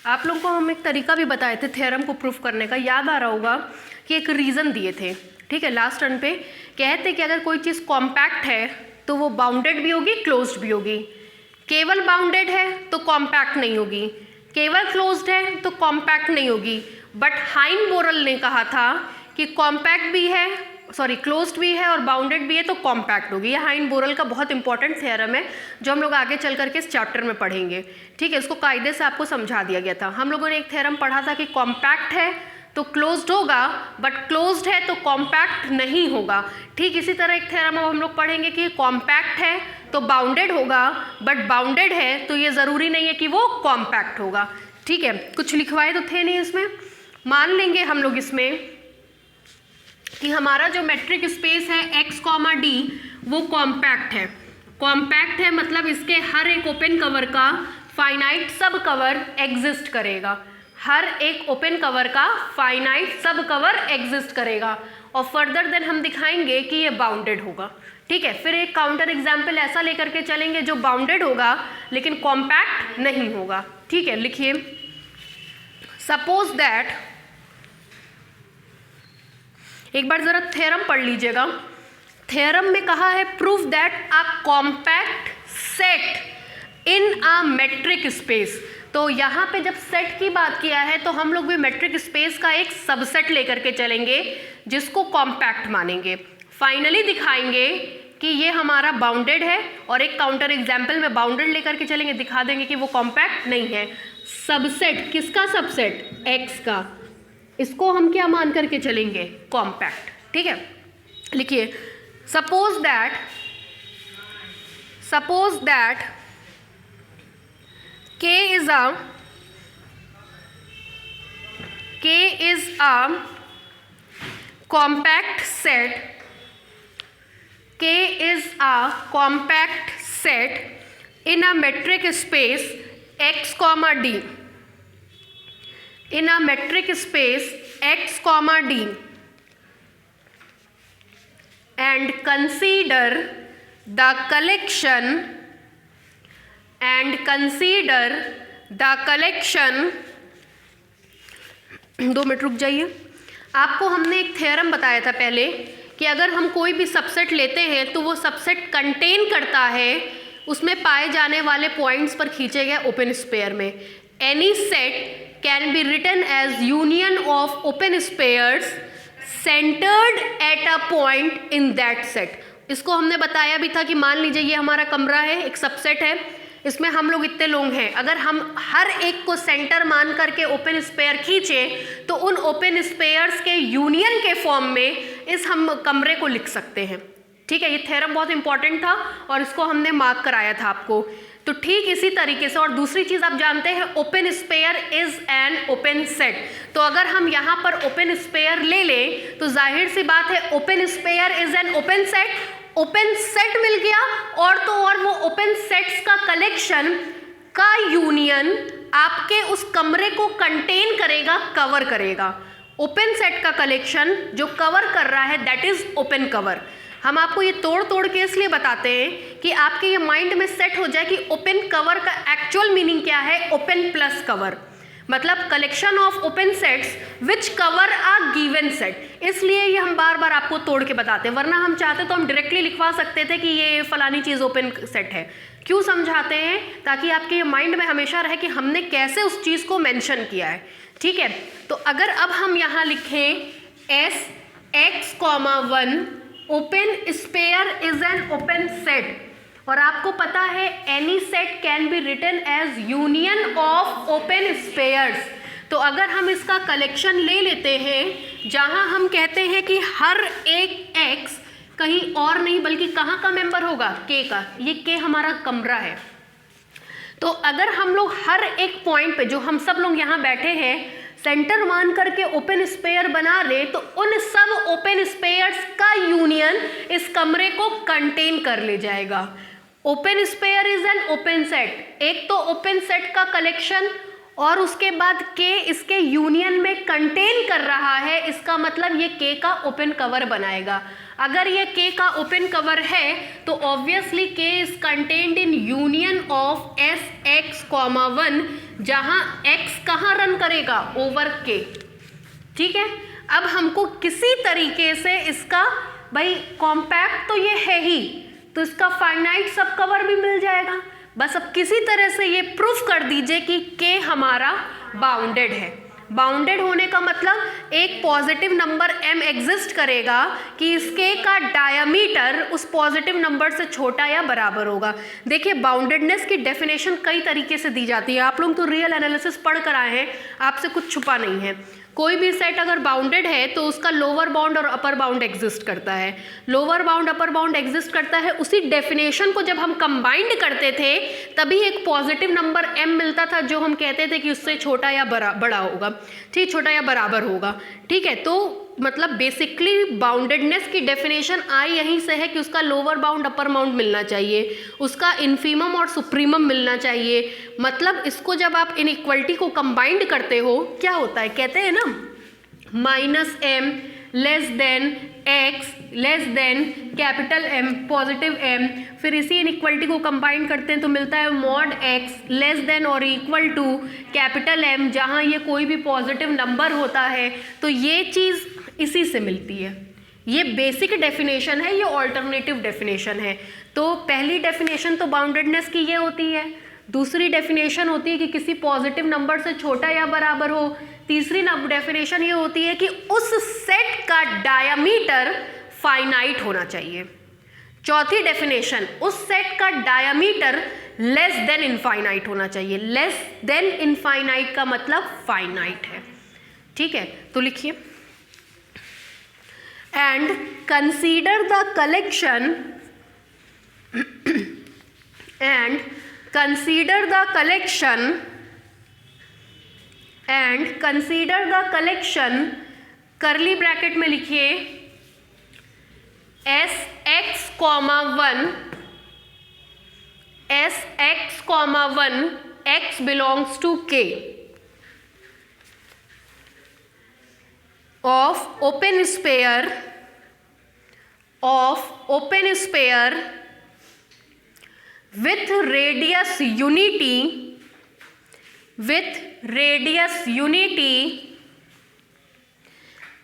आप लोगों को हम एक तरीका भी बताए थे थ्योरम को प्रूफ करने का, याद आ रहा होगा कि एक रीज़न दिए थे, ठीक है, लास्ट टर्न पे कहते कि अगर कोई चीज़ कॉम्पैक्ट है तो वो बाउंडेड भी होगी क्लोज्ड भी होगी, केवल बाउंडेड है तो कॉम्पैक्ट नहीं होगी, केवल क्लोज्ड है तो कॉम्पैक्ट नहीं होगी। बट हाइन-बोरल ने कहा था कि कॉम्पैक्ट भी है, सॉरी क्लोज्ड भी है और बाउंडेड भी है तो कॉम्पैक्ट होगी। यह हाइन-बोरल का बहुत इंपॉर्टेंट थ्योरम है जो हम लोग आगे चल करके इस चैप्टर में पढ़ेंगे, ठीक है। इसको कायदे से आपको समझा दिया गया था। हम लोगों ने एक थ्योरम पढ़ा था कि कॉम्पैक्ट है तो क्लोज्ड होगा, बट क्लोज्ड है तो कॉम्पैक्ट नहीं होगा। ठीक इसी तरह एक थ्योरम अब हम लोग पढ़ेंगे कि कॉम्पैक्ट है तो बाउंडेड होगा, बट बाउंडेड है तो ये ज़रूरी नहीं है कि वो कॉम्पैक्ट होगा, ठीक है। कुछ लिखवाए तो थे नहीं इसमें। मान लेंगे हम लोग इसमें कि हमारा जो मेट्रिक स्पेस है x, d वो कॉम्पैक्ट है। कॉम्पैक्ट है मतलब इसके हर एक ओपन कवर का फाइनाइट सब कवर एग्जिस्ट करेगा, हर एक ओपन कवर का फाइनाइट सब कवर एग्जिस्ट करेगा, और फर्दर देन हम दिखाएंगे कि ये बाउंडेड होगा, ठीक है। फिर एक काउंटर एग्जाम्पल ऐसा लेकर के चलेंगे जो बाउंडेड होगा लेकिन कॉम्पैक्ट नहीं होगा, ठीक है। लिखिए, सपोज दैट, एक बार जरा थ्योरम पढ़ लीजिएगा। थ्योरम में कहा है proof that a compact set in a metric space. तो यहाँ पे जब सेट की बात किया है तो हम लोग भी मेट्रिक स्पेस का एक सबसेट लेकर के चलेंगे जिसको कॉम्पैक्ट मानेंगे। फाइनली दिखाएंगे कि ये हमारा बाउंडेड है, और एक काउंटर एग्जाम्पल में बाउंडेड लेकर के चलेंगे, दिखा देंगे कि वो कॉम्पैक्ट नहीं है। सबसेट किसका सबसेट? एक्स का, इसको हम क्या मान करके चलेंगे? कॉम्पैक्ट, ठीक है। लिखिए, suppose that K is a compact set. K is a compact set in a metric space x, d. In a metric space x, d, and consider the collection. दो मिनट रुक जाइए। आपको हमने एक थ्योरम बताया था पहले कि अगर हम कोई भी सबसेट लेते हैं तो वो सबसेट कंटेन करता है उसमें पाए जाने वाले पॉइंट्स पर खींचे गए ओपन स्पेयर में। Any set can be written as union of open spheres centred at a point in that set. इसको हमने बताया भी था कि मान लीजिए ये हमारा कमरा है, एक सबसेट है, इसमें हम लोग इतने लोग हैं, अगर हम हर एक को सेंटर मान करके ओपन स्पेयर खींचे तो उन ओपन स्पेयर्स के यूनियन के फॉर्म में इस हम कमरे को लिख सकते हैं, ठीक है। ये थ्योरम बहुत इंपॉर्टेंट था और इसको हमने मार्क कराया था आपको। तो ठीक इसी तरीके से, और दूसरी चीज़ आप जानते हैं open sphere is an open set. तो अगर हम यहाँ पर ओपन स्पेयर ले लें तो जाहिर सी बात है open sphere is an open set, open set मिल गया, और तो और वो ओपन सेट्स का कलेक्शन का यूनियन आपके उस कमरे को कंटेन करेगा, कवर करेगा। ओपन सेट का कलेक्शन जो कवर कर रहा है दैट इज ओपन कवर। हम आपको ये तोड़ के इसलिए बताते हैं कि आपके ये माइंड में सेट हो जाए कि ओपन कवर का एक्चुअल मीनिंग क्या है। ओपन प्लस कवर मतलब collection of open sets which cover a given set. इसलिए ये हम बार बार आपको तोड़ के बताते हैं, वरना हम चाहते तो हम डायरेक्टली लिखवा सकते थे कि ये फलानी चीज़ ओपन सेट है। क्यों समझाते हैं? ताकि आपके ये माइंड में हमेशा रहे कि हमने कैसे उस चीज़ को मेंशन किया है, ठीक है। तो अगर अब हम यहाँ लिखें S X, 1 open sphere is an open set, और आपको पता है any set can be written as union of open spheres. तो अगर हम इसका कलेक्शन ले लेते हैं जहां हम कहते हैं कि हर एक x कहीं और नहीं बल्कि कहाँ का मेंबर होगा? k का। ये k हमारा कमरा है। तो अगर हम लोग हर एक पॉइंट पे जो हम सब लोग यहाँ बैठे हैं सेंटर मान करके ओपन स्पेयर बना ले तो उन सब ओपन स्पेयर्स का यूनियन इस कमरे को कंटेन कर ले जाएगा। Open sphere is an open set, एक तो ओपन सेट का कलेक्शन और उसके बाद K इसके यूनियन में कंटेन कर रहा है, इसका मतलब ये K का ओपन कवर बनाएगा। अगर ये K का ओपन कवर है तो obviously K is contained in union of Sx,1, जहाँ x कहाँ रन करेगा, ओवर K। ठीक है, अब हमको किसी तरीके से इसका, भाई कॉम्पैक्ट तो ये है ही, तो इसका फाइनाइट सब कवर भी मिल जाएगा। बस अब किसी तरह से ये प्रूफ कर दीजिए कि K हमारा बाउंडेड है। बाउंडेड होने का मतलब एक पॉजिटिव नंबर m एग्जिस्ट करेगा कि इसके का डायमीटर उस पॉजिटिव नंबर से छोटा या बराबर होगा। देखिए बाउंडेडनेस की डेफिनेशन कई तरीके से दी जाती है, आप लोग तो रियल एनालिसिस पढ़ कर आए हैं, आपसे कुछ छुपा नहीं है। कोई भी सेट अगर बाउंडेड है तो उसका लोअर बाउंड और अपर बाउंड एग्जिस्ट करता है। Lower bound upper bound exist करता है, उसी डेफिनेशन को जब हम कंबाइंड करते थे तभी एक पॉजिटिव नंबर m मिलता था, जो हम कहते थे कि उससे छोटा या बड़ा होगा, ठीक, छोटा या बराबर होगा। ठीक है, तो मतलब बेसिकली बाउंडेडनेस की डेफिनेशन आई यहीं से है कि उसका लोअर बाउंड अपर बाउंड मिलना चाहिए, उसका इन्फीमम और सुप्रीमम मिलना चाहिए। मतलब इसको जब आप इनइक्वलिटी को कंबाइंड करते हो क्या होता है, कहते हैं ना -m less than x less than capital M positive M, फिर इसी इनइक्वलिटी को कंबाइन करते हैं तो मिलता है मॉड x लेस देन और इक्वल टू कैपिटल M, जहाँ ये कोई भी पॉजिटिव नंबर होता है। तो ये चीज़ इसी से मिलती है। ये बेसिक डेफिनेशन है, ये ऑल्टरनेटिव डेफिनेशन है। तो पहली डेफिनेशन तो बाउंडेडनेस की ये होती है, दूसरी डेफिनेशन होती है कि किसी पॉजिटिव नंबर से छोटा या बराबर हो, तीसरी डेफिनेशन ये होती है कि उस सेट का डायमीटर फाइनाइट होना चाहिए, चौथी डेफिनेशन उस सेट का डायमीटर लेस देन इनफाइनाइट होना चाहिए। लेस देन इनफाइनाइट का मतलब फाइनाइट है। ठीक है, तो लिखिए and consider the collection and consider the collection करली ब्रैकेट में लिखिए Sx,1 x belongs to K of open sphere with radius unity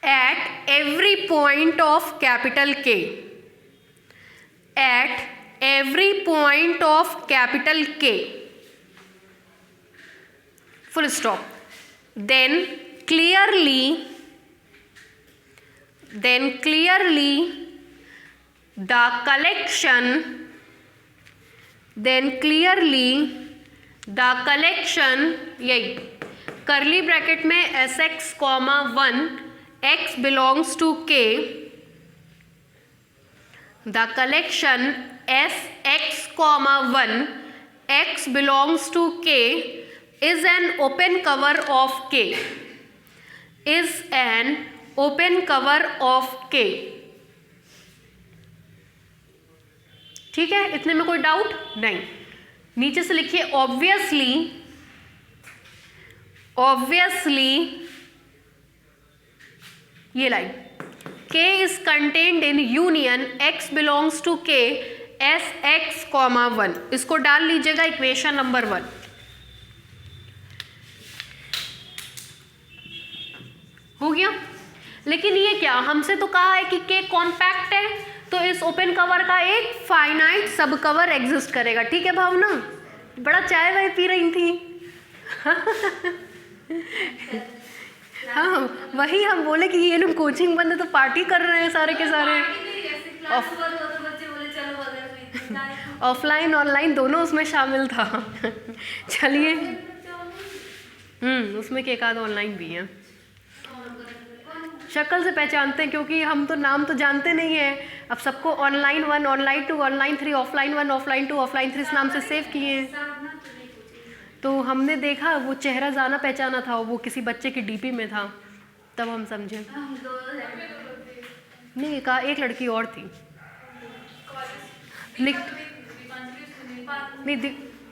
at every point of capital K, at every point of capital K, full stop. Then clearly the collection यही करली bracket में Sx,1 x belongs to K, the collection Sx,1 x belongs to K is an open cover of K, is an open cover of K। ठीक है, इतने में कोई doubt नहीं। नीचे से लिखिए ऑब्वियसली ये line K is contained in union x belongs to K Sx,1, इसको डाल लीजिएगा इक्वेशन नंबर 1। हो गया। लेकिन ये क्या, हमसे तो कहा है कि K कॉम्पैक्ट है, तो इस ओपन कवर का एक फाइनाइट सब कवर एग्जिस्ट करेगा। ठीक है भावना, बड़ा चाय वाय पी रही थी। हाँ, वही हम बोले कि ये लोग कोचिंग बंद है तो पार्टी कर रहे हैं सारे के सारे, ऑफलाइन ऑनलाइन दोनों उसमें शामिल था। चलिए, उसमें एक आध ऑनलाइन भी है, शक्ल से पहचानते हैं क्योंकि हम तो नाम तो जानते नहीं है। अब सबको online 1, online 2, online 3, offline 1, offline 2, offline 3 इस नाम से सेव किए हैं। तो हमने देखा वो चेहरा जाना पहचाना था, वो किसी बच्चे की डीपी में था, तब हम समझे। नहीं, कहा एक लड़की और थी, नहीं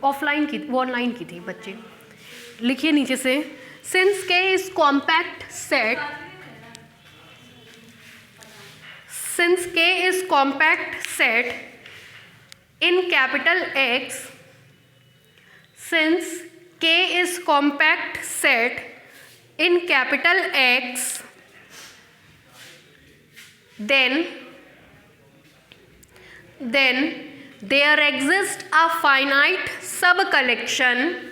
ऑफलाइन की, वो ऑनलाइन की थी बच्चे। लिखिए नीचे से, since K is compact set since K is compact set in capital X, since K is compact set in capital X, then there exists a finite sub-collection,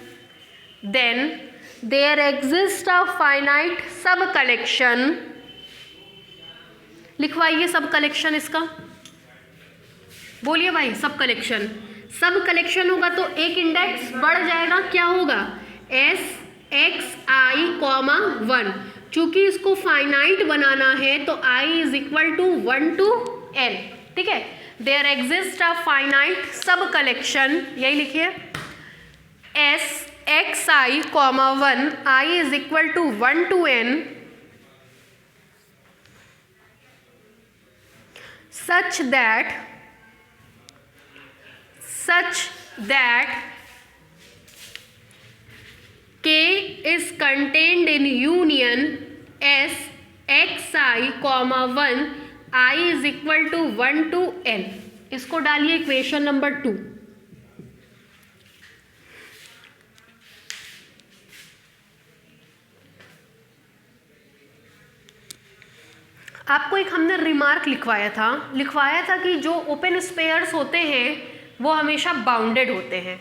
then there exists a finite sub-collection, लिखवाइए सब collection इसका, बोलिए भाई सब collection. सब collection होगा तो एक index बढ़ जाएगा, क्या होगा एस एक्स आई कॉमा 1। चूंकि इसको फाइनाइट बनाना है तो i is equal to 1 to n, ठीक है। There exist a finite sub collection, यही लिखिए S X I comma 1, i is equal to 1 to n, such that K is contained in union S xi comma 1, i is equal to 1 to n। इसको डालिए equation number 2। आपको एक हमने remark लिखवाया था कि जो ओपन स्पेयर्स होते हैं वो हमेशा बाउंडेड होते हैं।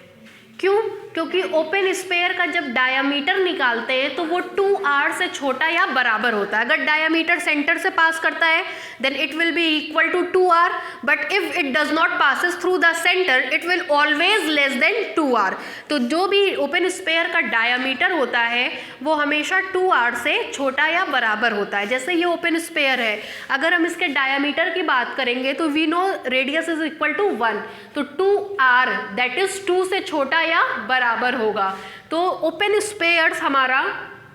क्यों? क्योंकि ओपन स्पेयर का जब डायामीटर निकालते हैं तो वो 2r से छोटा या बराबर होता है। अगर डायामीटर सेंटर से पास करता है then it will be equal to 2r, but if it does not passes through the centre it will always less than 2r। तो जो भी ओपन स्पेयर का डायामीटर होता है वो हमेशा 2r से छोटा या बराबर होता है। जैसे ये ओपन स्पेयर है, अगर हम इसके डायामीटर की बात करेंगे तो we know radius is equal to 1, तो 2r दैट इज 2 से छोटा या बराबर होगा। तो ओपन स्पेयर्स हमारा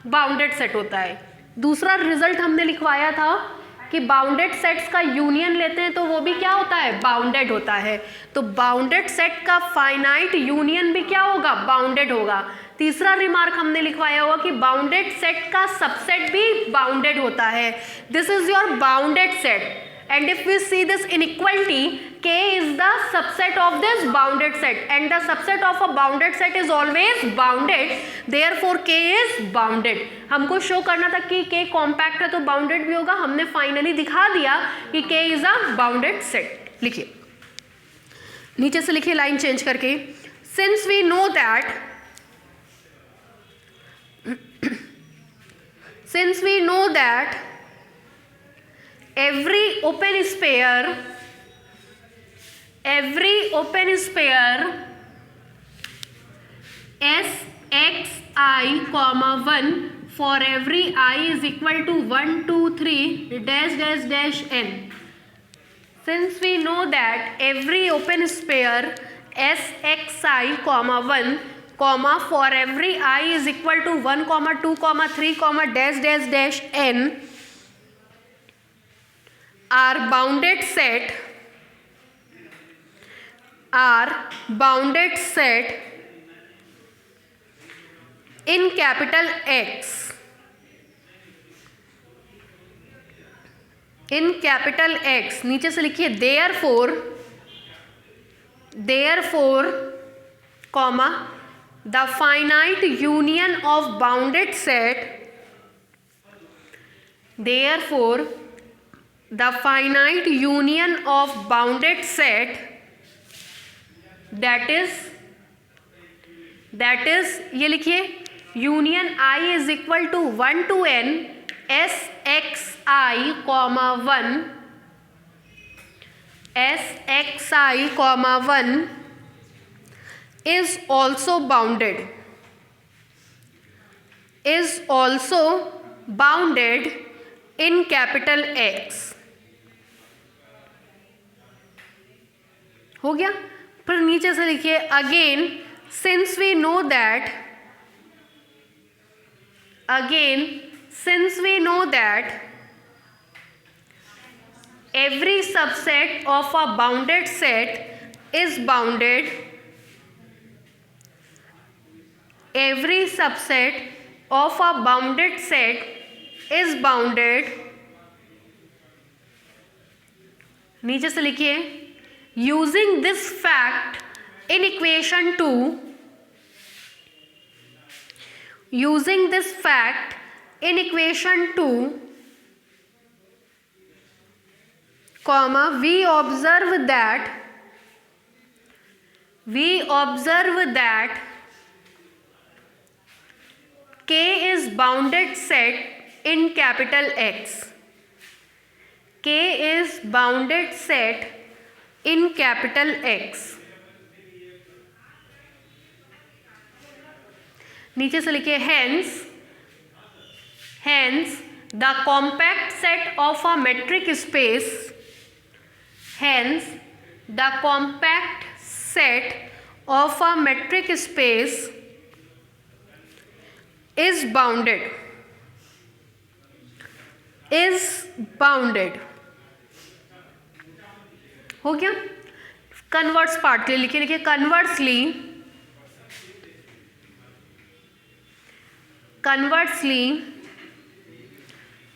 बाउंडेड सेट होता है। दूसरा रिजल्ट हमने लिखवाया था कि बाउंडेड सेट्स का यूनियन लेते हैं तो वो भी क्या होता है, बाउंडेड होता है। तो बाउंडेड सेट का फाइनाइट यूनियन भी क्या होगा, बाउंडेड होगा। तीसरा रिमार्क हमने लिखवाया हुआ कि बाउंडेड सेट का सबसेट भी बाउंडेड होता है। This is your bounded set, and if we see this inequality, K is the subset of this bounded set and the subset of a bounded set is always bounded, therefore K is bounded। हमको show करना था कि K compact है तो bounded भी होगा, हमने finally दिखा दिया कि K is a bounded set। लिखिए, नीचे से लिखिए लाइन चेंज करके, since we know that every open sphere S x I comma 1 for every I is equal to 1 2 3 dash dash dash n। Since we know that every open sphere S x I comma 1 comma for every I is equal to 1 comma 2 comma 3 comma dash dash dash n are bounded set in capital X, in capital X। नीचे से लिखिए therefore comma the finite union of bounded set, therefore the finite union of bounded set that is ये लिखिए union I is equal to 1 to n S x I comma 1 S x I comma 1 is also bounded in capital X। हो गया। फिर नीचे से लिखिए again since we know that every subset of a bounded set is bounded, every subset of a bounded set is bounded नीचे से लिखिए, using this fact in equation 2, using this fact in equation 2, comma, we observe that K is bounded set in capital X. K is bounded set in capital X. नीचे से लिखिए, hence the compact set of a metric space, hence the compact set of a metric space is bounded, हो गया। Converse part के लिए लिखिए, conversely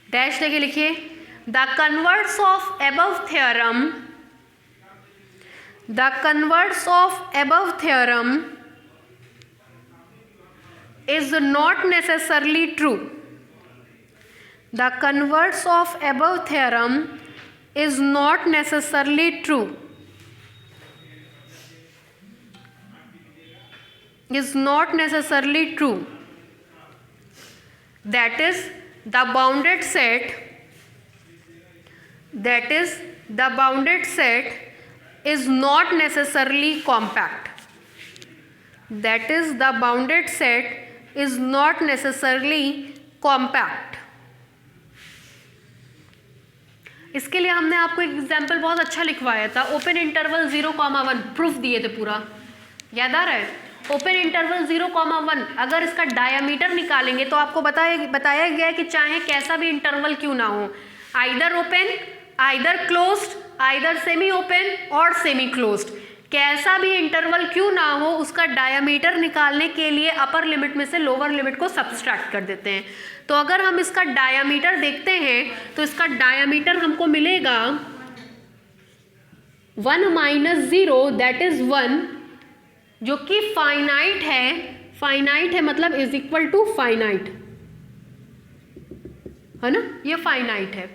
dash लेके लिखिए, the converse of above theorem is not necessarily true. The converse of above theorem is not necessarily true. Is not necessarily true. That is the bounded set is not necessarily compact. That is the bounded set is not necessarily compact. इसके लिए हमने आपको एक example बहुत अच्छा लिखवाया था, open interval 0,1 proof दिए थे पूरा, याद आ रहा है? ओपन इंटरवल 0,1 अगर इसका डायामीटर निकालेंगे तो आपको बताया गया है कि चाहे कैसा भी इंटरवल क्यों ना हो, either open, either closed, either semi open और सेमी क्लोज्ड, कैसा भी इंटरवल क्यों ना हो, उसका डायामीटर निकालने के लिए अपर लिमिट में से लोअर लिमिट को सब्सट्रैक्ट कर देते हैं। तो अगर हम इसका डायामीटर देखते हैं तो इसका डायामीटर हमको मिलेगा 1 - 0 दैट इज 1, जो कि फाइनाइट है मतलब इज इक्वल टू फाइनाइट, है ना, ये फाइनाइट है।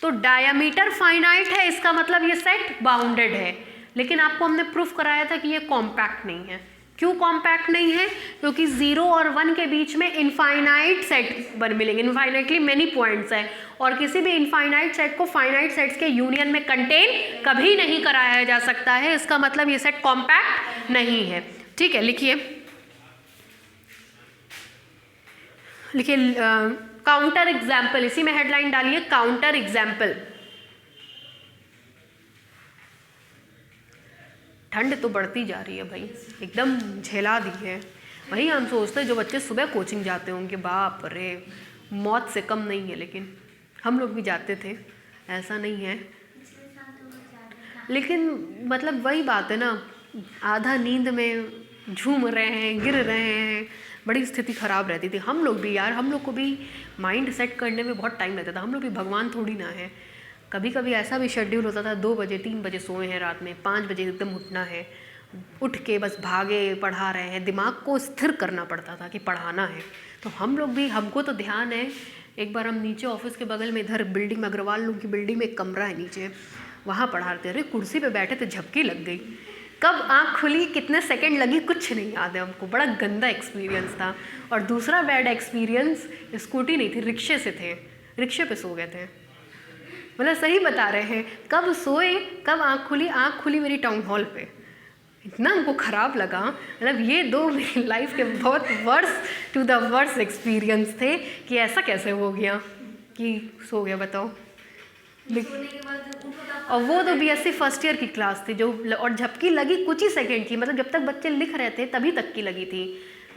तो डायामीटर फाइनाइट है, इसका मतलब ये सेट बाउंडेड है। लेकिन आपको हमने प्रूफ कराया था कि ये कॉम्पैक्ट नहीं है। क्यों कॉम्पैक्ट नहीं है? क्योंकि 0 और 1 के बीच में इनफाइनाइट सेट बन मिलेंगे, इनफाइनाइटली मेनी पॉइंट्स हैं, और किसी भी इनफाइनाइट सेट को फाइनाइट सेट्स के यूनियन में कंटेन कभी नहीं कराया जा सकता है। इसका मतलब ये सेट कॉम्पैक्ट नहीं है। ठीक है, लिखिए काउंटर एग्जाम्पल, इसी में हेडलाइन डालिए काउंटर एग्जाम्पल। ठंड तो बढ़ती जा रही है भाई, एकदम झेला दी है। वही हम सोचते हैं जो बच्चे सुबह कोचिंग जाते होंगे, बाप रे मौत से कम नहीं है, लेकिन हम लोग भी जाते थे, ऐसा नहीं है। लेकिन मतलब वही बात है ना, आधा नींद में झूम रहे हैं, गिर रहे हैं, बड़ी स्थिति ख़राब रहती थी। हम लोग भी यार, हम लोग को भी माइंड सेट करने में बहुत टाइम लगता था। हम लोग भी भगवान थोड़ी ना है। कभी कभी ऐसा भी शेड्यूल होता था 2 बजे 3 बजे सोए हैं रात में, 5 बजे एकदम उठना है, उठ के बस भागे पढ़ा रहे हैं, दिमाग को स्थिर करना पड़ता था कि पढ़ाना है। तो हम लोग भी, हमको तो ध्यान है, एक बार हम नीचे ऑफिस के बगल में इधर बिल्डिंग में, अग्रवाल लोग की बिल्डिंग में एक कमरा है नीचे, वहाँ पढ़ाते रहे, कुर्सी पे बैठे थे, झपकी लग गई। कब आँख खुली, कितने सेकंड लगी, कुछ नहीं याद है हमको। बड़ा गंदा एक्सपीरियंस था। और दूसरा बैड एक्सपीरियंस, स्कूटी नहीं थी, रिक्शे से थे, रिक्शे पे सो गए थे। मतलब सही बता रहे हैं, कब सोए कब आँख खुली मेरी टाउन हॉल पे। इतना हमको ख़राब लगा। मतलब ये 2 मेरी लाइफ के बहुत worst to the worst experience थे कि ऐसा कैसे हो गया कि सो गया, बताओ। और वो तो BSc फर्स्ट ईयर की क्लास थी जो, और झपकी लगी कुछ ही सेकंड की, मतलब जब तक बच्चे लिख रहे थे तभी तक की लगी थी,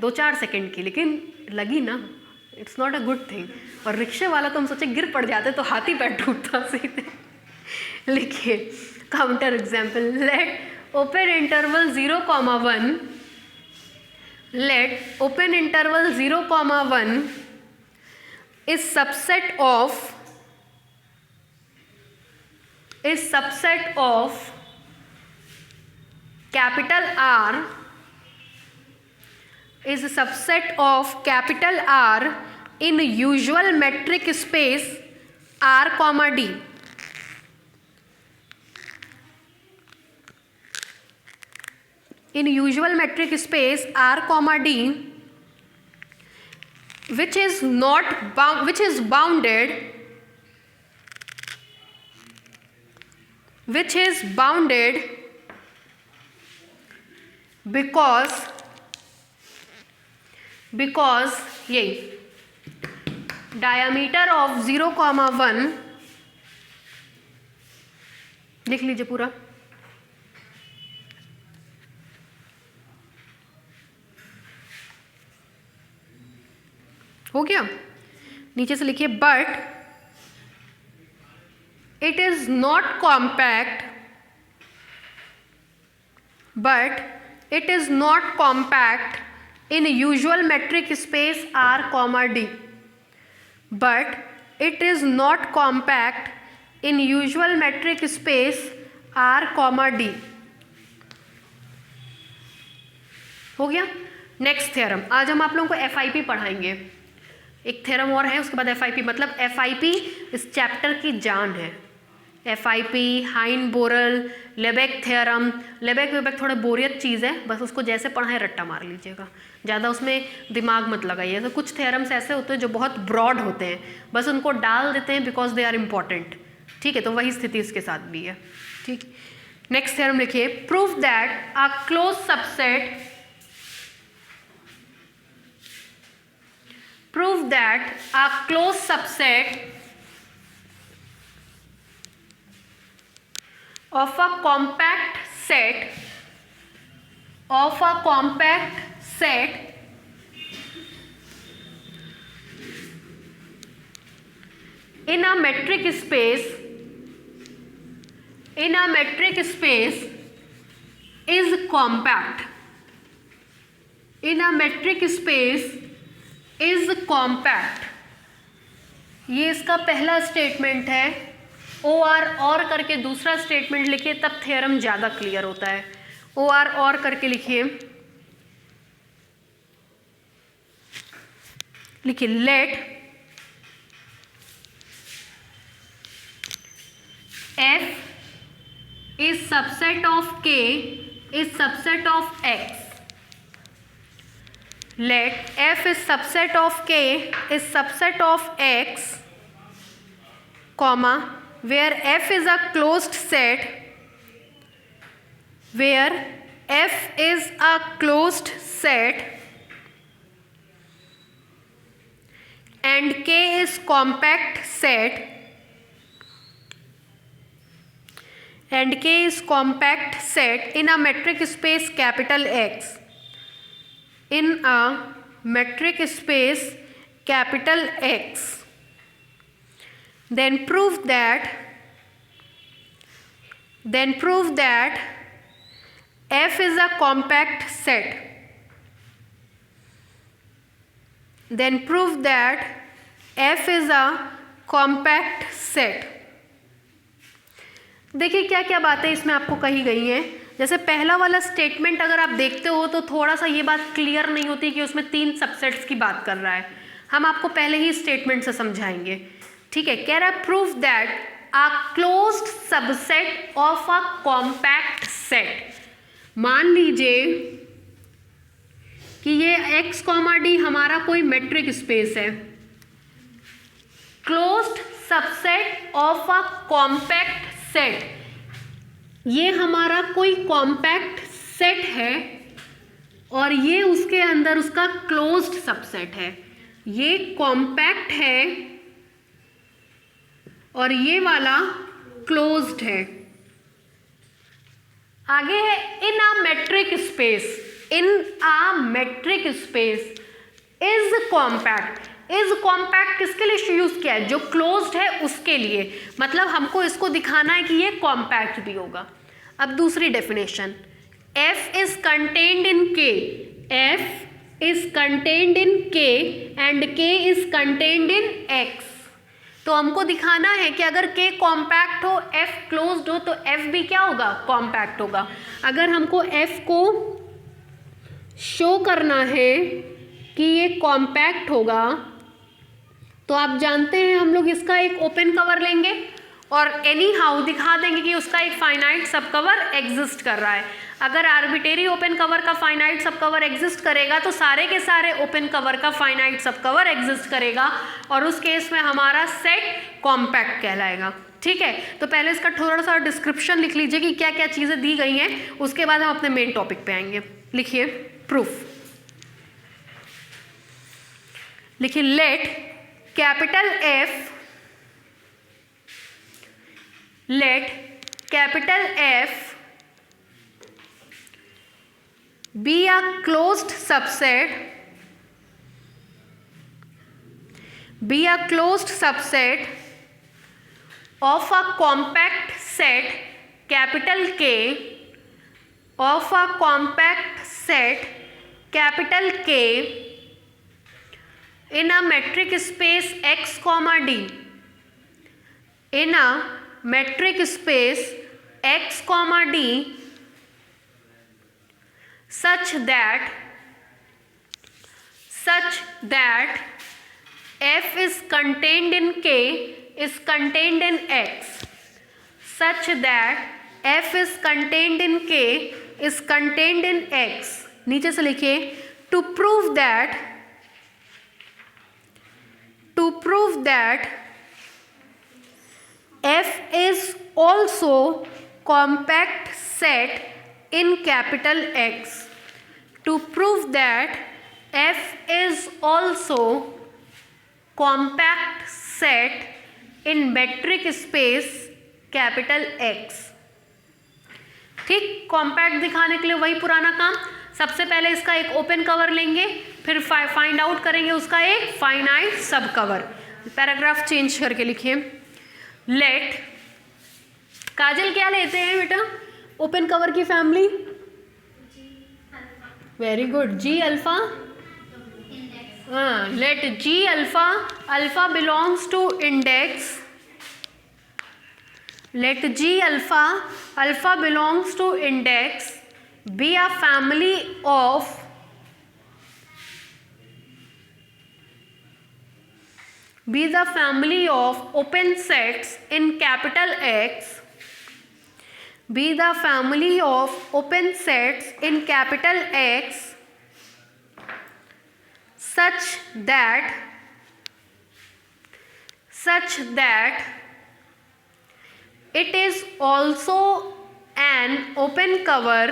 2-4 सेकंड की, लेकिन लगी ना। It's not a good thing. और रिक्शे वाला तो हम सोचे गिर पड़ जाते तो हाथ ही पैर टूटता सीधे। लिखिए counter example, late open interval 0,1, late open interval 0,1 is subset of is subset of capital R is a subset of capital R in usual metric space R comma D. In usual metric space R comma D, which is bounded because ये diameter of 0,1 लिख लीजिए पूरा, हो गया। नीचे से लिखिए but it is not compact in usual metric space R comma D. But it is not compact in usual metric space R comma D. हो गया। नेक्स्ट थ्योरम, आज हम आप लोगों को FIP पढ़ाएंगे। एक थ्योरम और है, उसके बाद FIP, मतलब FIP इस चैप्टर की जान है। FIP, हाइन-बोरल, लेबेक थ्योरम, लेबेक थोड़ा बोरियत चीज़ है, बस उसको जैसे पढ़ाएं रट्टा मार लीजिएगा, ज़्यादा उसमें दिमाग मत लगाइए। तो कुछ थ्योरम्स ऐसे होते हैं जो बहुत ब्रॉड होते हैं, बस उनको डाल देते हैं बिकॉज दे आर इम्पॉर्टेंट, ठीक है। तो वही स्थिति इसके साथ भी है, ठीक। नेक्स्ट थ्योरम लिखिए, prove that a close subset of a compact set in a metric space is compact. ये इसका पहला स्टेटमेंट है। और करके दूसरा स्टेटमेंट लिखिए, तब थ्योरम ज़्यादा क्लियर होता है। और करके लिखिए late F is subset of K is subset of X. Let F is subset of K is subset of X, comma, where F is a closed set, and K is compact set, in a metric space capital X. Then prove that F is a compact set. देखिए क्या क्या बातें इसमें आपको कही गई हैं। जैसे पहला वाला स्टेटमेंट अगर आप देखते हो तो थोड़ा सा ये बात क्लियर नहीं होती कि उसमें 3 सबसेट्स की बात कर रहा है। हम आपको पहले ही स्टेटमेंट से समझाएंगे, ठीक है। कह रहा है proof that a closed subset of a compact set. मान लीजिए कि ये X, D हमारा कोई मेट्रिक स्पेस है, closed subset of a compact set, ये हमारा कोई कॉम्पैक्ट सेट है और ये उसके अंदर उसका क्लोज्ड सबसेट है। ये कॉम्पैक्ट है और ये वाला क्लोज्ड है। आगे है in a metric space is compact. Is compact किसके लिए यूज किया है? जो क्लोज्ड है उसके लिए, मतलब हमको इसको दिखाना है कि ये कॉम्पैक्ट भी होगा। अब दूसरी definition, F is contained in K, F is contained in K and K is contained in X। तो हमको दिखाना है कि अगर K कॉम्पैक्ट हो, F क्लोज्ड हो, तो F भी क्या होगा, कॉम्पैक्ट होगा। अगर हमको F को शो करना है कि ये कॉम्पैक्ट होगा, तो आप जानते हैं हम लोग इसका एक ओपन कवर लेंगे और एनी हाउ दिखा देंगे कि उसका एक फाइनाइट सब कवर एग्जिस्ट कर रहा है। अगर आर्बिट्रेरी ओपन कवर का फाइनाइट सब कवर एग्जिस्ट करेगा तो सारे के सारे ओपन कवर का फाइनाइट सब कवर एग्जिस्ट करेगा और उस केस में हमारा सेट कॉम्पैक्ट कहलाएगा। ठीक है, तो पहले इसका थोड़ा सा डिस्क्रिप्शन लिख लीजिए कि क्या क्या चीज़ें दी गई हैं, उसके बाद हम अपने मेन टॉपिक पे आएंगे। लिखिए प्रूफ, लिखिए let capital F be a closed subset of a compact set capital K in a metric space X, D. In a metric space X, D such that F is contained in K is contained in X, such that F is contained in K is contained in X। नीचे से लिखिए to prove that F is also compact set in capital X, to prove that F is also compact set in metric space capital X। ठीक, compact दिखाने के लिए वही पुराना काम, सबसे पहले इसका एक ओपन कवर लेंगे, फिर फाइंड आउट करेंगे उसका एक फाइनाइट सब कवर। पैराग्राफ चेंज करके लिखिए लेट, काजल क्या लेते हैं बेटा ओपन कवर की फैमिली? Very good, G alpha. हाँ, let G alpha belongs to index, let G alpha belongs to index be a family of open sets in capital X, be the family of open sets in capital X such that it is also an open cover,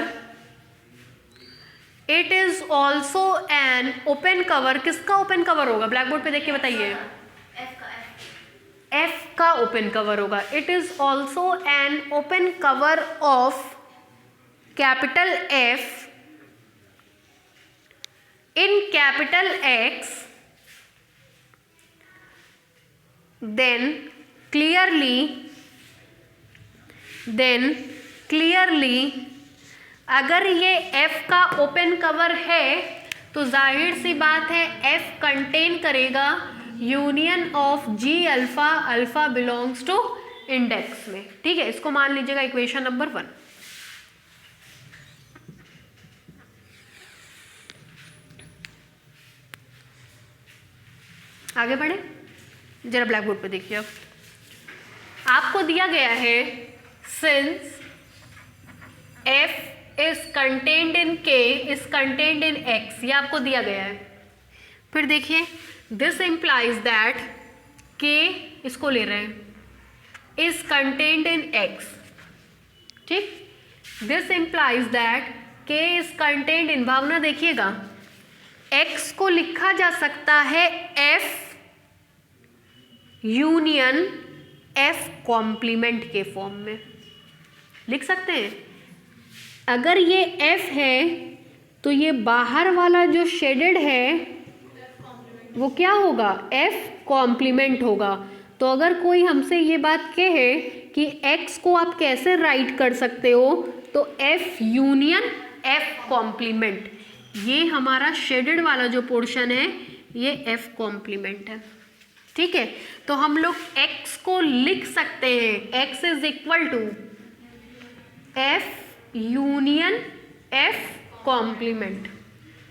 किसका open cover होगा, black board पे देख के बताइए। F का open cover होगा। It is also an open cover of capital F in capital X, then clearly अगर ये F का ओपन कवर है तो जाहिर सी बात है F कंटेन करेगा union of G alpha belongs to index में। ठीक है, इसको मान लीजिएगा इक्वेशन नंबर 1। आगे बढ़े, जरा ब्लैक बोर्ड पे देखिए। अब आपको दिया गया है since F is contained in K is contained in X, ये आपको दिया गया है। फिर देखिए दिस इम्प्लाइज दैट K, इसको ले रहे हैं, is contained in X। ठीक, this implies that K is contained in, भावना देखिएगा X को लिखा जा सकता है F यूनियन F कॉम्प्लीमेंट के फॉर्म में लिख सकते हैं। अगर ये F है तो ये बाहर वाला जो शेडेड है वो क्या होगा, F कॉम्प्लीमेंट होगा। तो अगर कोई हमसे ये बात कहे कि X को आप कैसे राइट कर सकते हो, तो F यूनियन F कॉम्प्लीमेंट, ये हमारा शेडेड वाला जो पोर्शन है ये F कॉम्प्लीमेंट है। ठीक है, तो हम लोग x को लिख सकते हैं, x is equal to f union f complement.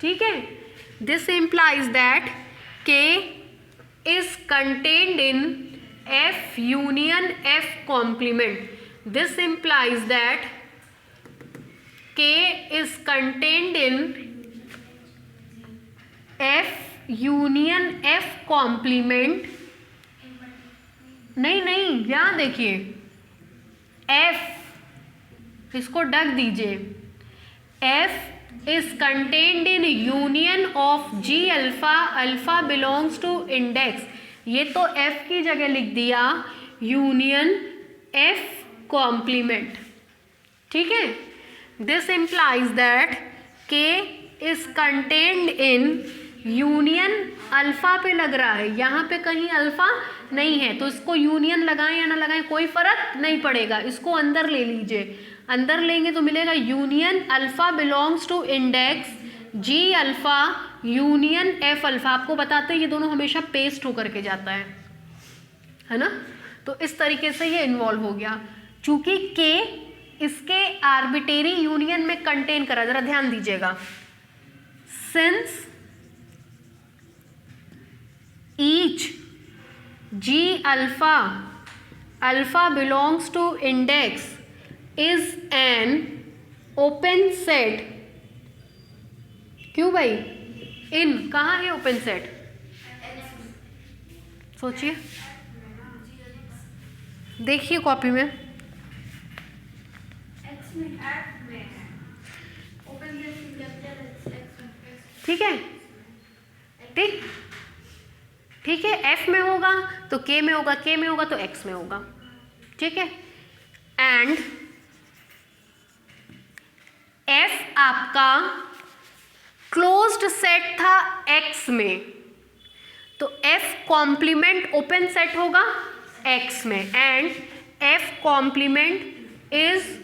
ठीक है, this implies that k is contained in f union f complement. This implies that k is contained in f union f complement. नहीं, यहाँ देखिए, f इसको ढक दीजिए, f is contained in union of g alpha, alpha belongs to index. ये तो f की जगह लिख दिया यूनियन f कॉम्प्लीमेंट। ठीक है, this implies that k is contained in union, alpha पे लग रहा है, यहाँ पे कहीं अल्फा नहीं है, तो इसको यूनियन लगाएं या ना लगाएं कोई फर्क नहीं पड़ेगा, इसको अंदर ले लीजिए, अंदर लेंगे तो मिलेगा union alpha belongs to index g alpha union f alpha. आपको बताते हैं ये दोनों हमेशा पेस्ट होकर के जाता है ना, तो इस तरीके से ये इन्वॉल्व हो गया। चूंकि k इसके आर्बिटेरी यूनियन में कंटेन करा, जरा ध्यान दीजिएगा, since each g alpha, alpha belongs to index is an open set. क्यों भाई, इन कहाँ है ओपन सेट, सोचिए, देखिए कॉपी में, ठीक है, ठीक है, f में होगा तो k में होगा, k में होगा तो x में होगा। ठीक है, एंड f आपका क्लोज्ड सेट था x में, तो f कॉम्प्लीमेंट ओपन सेट होगा x में, and f complement is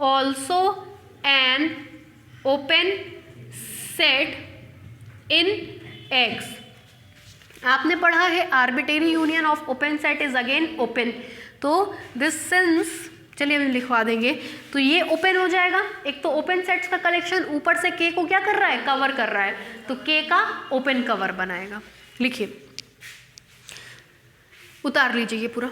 also an open set in x। आपने पढ़ा है arbitrary union of open set is again open, तो दिस सिंस, चलिए हम लिखवा देंगे, तो ये ओपन हो जाएगा। एक तो ओपन सेट्स का कलेक्शन ऊपर से k को क्या कर रहा है, कवर कर रहा है, तो k का ओपन कवर बनाएगा। लिखिए, उतार लीजिए ये पूरा।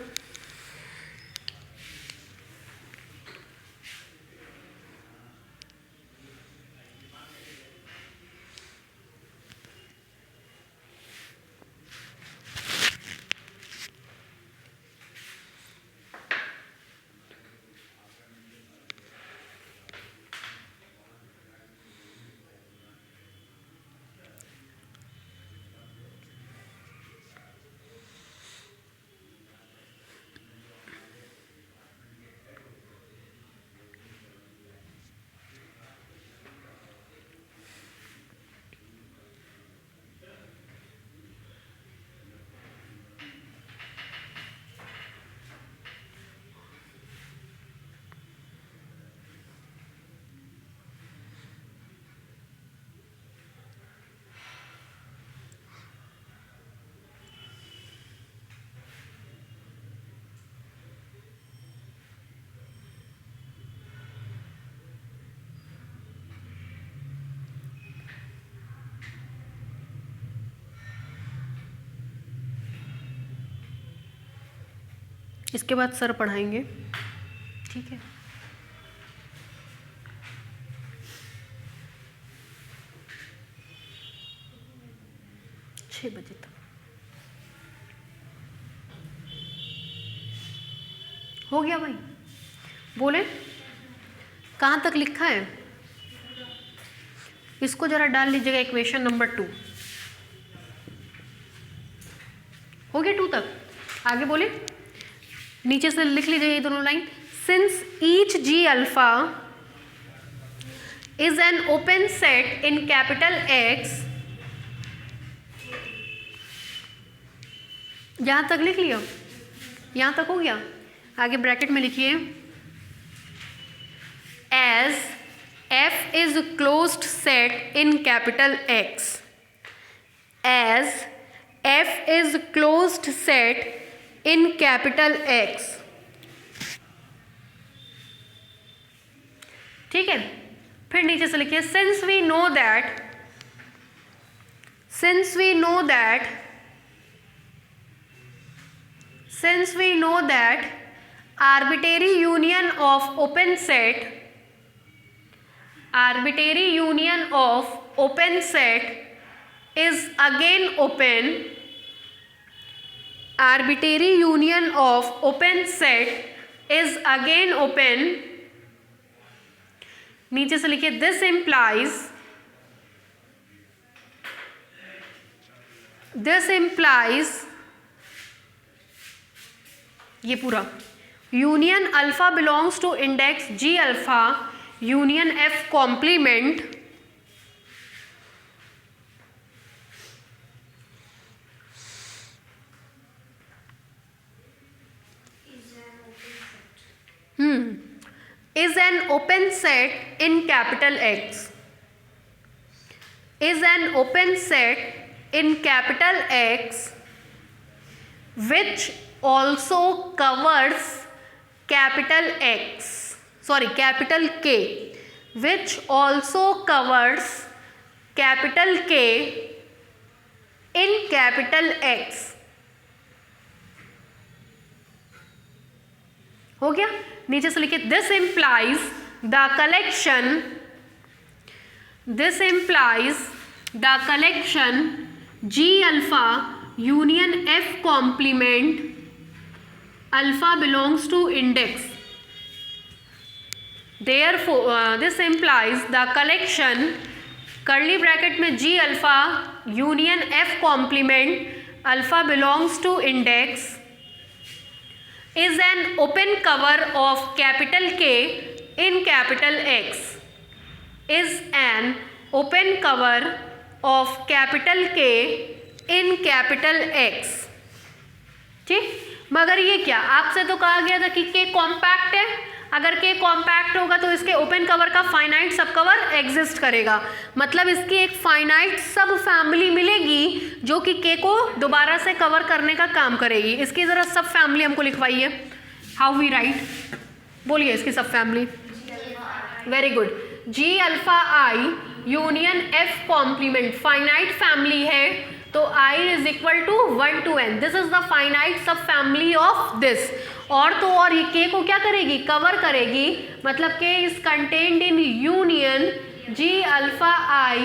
इसके बाद सर पढ़ाएंगे, ठीक है। छः बजे तक हो गया भाई, बोले कहाँ तक लिखा है, इसको जरा डाल लीजिएगा इक्वेशन नंबर 2, हो गया 2 तक। आगे बोले, नीचे से लिख लीजिए ये दोनों line, since each G alpha is an open set in capital X, यहां तक लिख लिया, यहां तक हो गया। आगे ब्रैकेट में लिखिए, as F is closed set in capital X, as F is closed set in capital X. ठीक है, फिर नीचे से लिखिए since we know that arbitrary union of open set is again open. Arbitrary union of open set is again open. नीचे से लिखिए this implies ये पूरा union alpha belongs to index G alpha union F complement is an open set in capital X. Is an open set in capital X which also covers capital K, which also covers capital K in capital X. हो गया, नीचे से लिखिए this implies the collection G alpha union F complement alpha belongs to index. Therefore this implies the collection curly bracket में G alpha union F complement alpha belongs to index is an open cover of capital K in capital X. Is an open cover of capital K in capital X. ठीक, मगर ये क्या, आपसे तो कहा गया था कि K कॉम्पैक्ट है. अगर K कॉम्पैक्ट होगा तो इसके ओपन कवर का फाइनाइट सब कवर एग्जिस्ट करेगा. मतलब इसकी एक फाइनाइट सब फैमिली मिलेगी जो कि K को दोबारा से कवर करने का काम करेगी. इसकी ज़रा सब फैमिली हमको लिखवाइए. हाउ वी राइट, बोलिए इसकी सब family. Very good. G alpha I union F complement finite family है तो I is equal to 1 to n. This is the finite sub family of this. और तो और ये K को क्या करेगी, कवर करेगी. मतलब K is contained in union G alpha I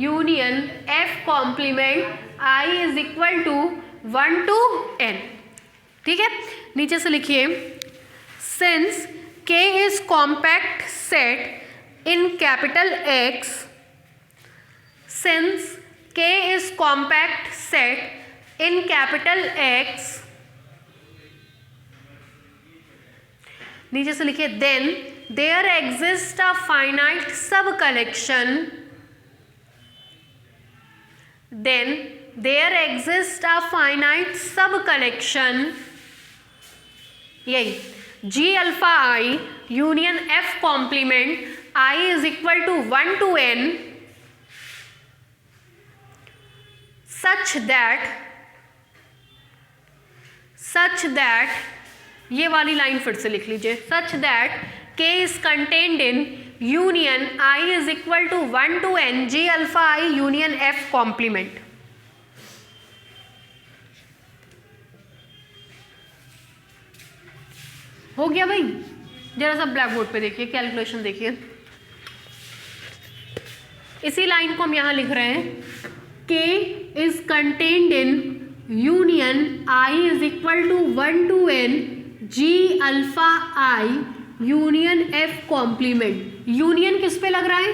union F complement I is equal to 1 to n. ठीक है, नीचे से लिखिए since K is compact set in capital X. Since K is compact set in capital X, नीचे से लिखिए then there exists a finite sub collection. Then there exists a finite sub collection. यही G alpha I union F complement I is equal to 1 to n. such that ये वाली line फिर से लिख लीजिए. such that K is contained in union I is equal to 1 to n G alpha I union F complement. हो गया भाई. जरा सा ब्लैक बोर्ड पे देखिए, कैलकुलेशन देखिए. इसी लाइन को हम यहाँ लिख रहे हैं. K is contained in union I is equal to 1 to n G alpha I union F complement. Union किस पे लग रहा है,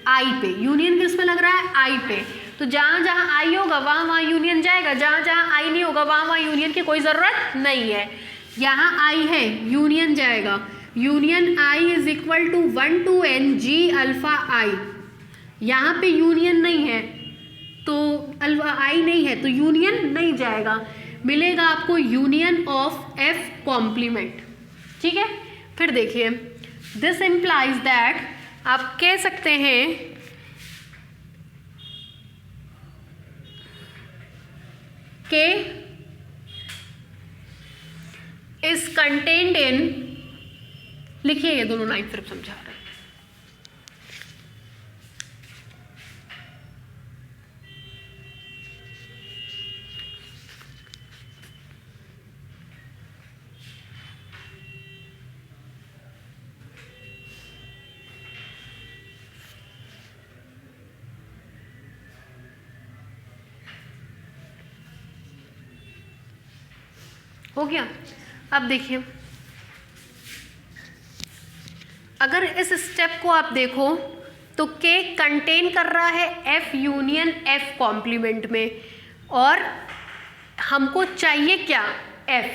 I पे. यूनियन किस पे लग रहा है, I पे. तो जहाँ जहाँ I होगा वहाँ वहाँ यूनियन जाएगा. जहाँ जहाँ I नहीं होगा वहाँ वहाँ यूनियन की कोई ज़रूरत नहीं है. यहाँ I है, यूनियन जाएगा. Union I is equal to 1 to n G alpha I. यहाँ पे यूनियन नहीं है तो अल्फा I नहीं है तो यूनियन नहीं जाएगा. मिलेगा आपको यूनियन ऑफ F कॉम्प्लीमेंट. ठीक है, फिर देखिए दिस इम्प्लाइज दैट, आप कह सकते हैं K is contained in, लिखिए ये दोनों लाइन फिर समझा रहे हैं। हो गया। अब देखिए, अगर इस स्टेप को आप देखो तो K कंटेन कर रहा है F यूनियन F कॉम्प्लीमेंट में, और हमको चाहिए क्या, F।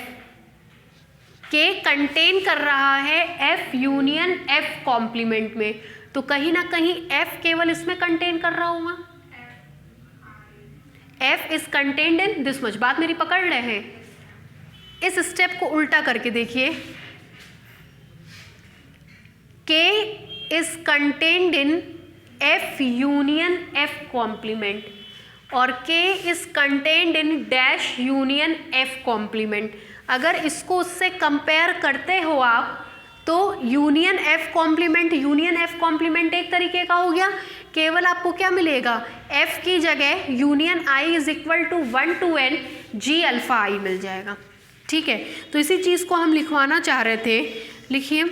K कंटेन कर रहा है F यूनियन F कॉम्प्लीमेंट में, तो कहीं ना कहीं F केवल इसमें कंटेन कर रहा होगा। F is contained in this much, बात मेरी पकड़ रहे हैं। इस स्टेप को उल्टा करके देखिए, K is contained in F union F complement, और K is contained in dash union F complement. अगर इसको उससे कंपेयर करते हो आप, तो यूनियन F कॉम्प्लीमेंट एक तरीके का हो गया। केवल आपको क्या मिलेगा, F की जगह union I is equal to 1 to n G alpha I मिल जाएगा। ठीक है, तो इसी चीज़ को हम लिखवाना चाह रहे थे। लिखिए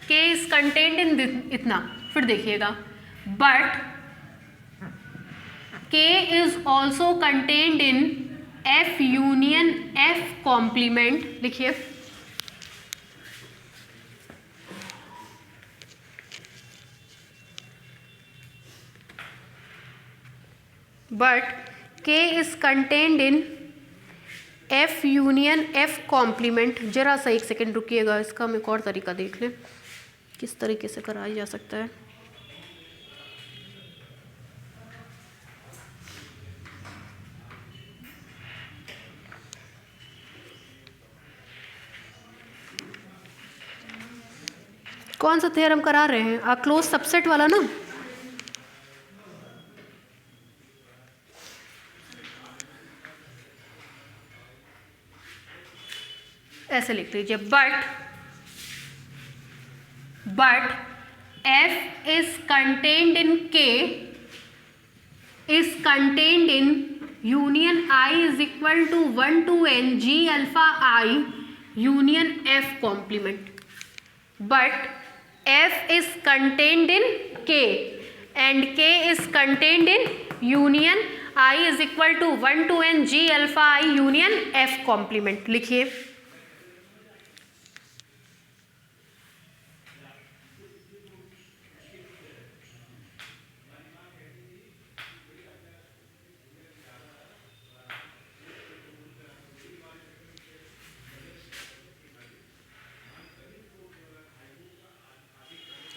K इज कंटेन्ड इन इतना, फिर देखिएगा but K is also contained in F union F complement. लिखिए but K is contained in F union F complement. जरा सा एक सेकेंड रुकिएगा, इसका हम एक और तरीका देख लें किस तरीके से कराया जा सकता है। कौन सा थ्योरम करा रहे हैं आप, क्लोज सबसेट वाला ना। ऐसे लिख लीजिए, but F is contained in K is contained in union I is equal to 1 to n G alpha I union F complement. But F is contained in K and K is contained in union I is equal to 1 to n G alpha I union F complement। लिखिए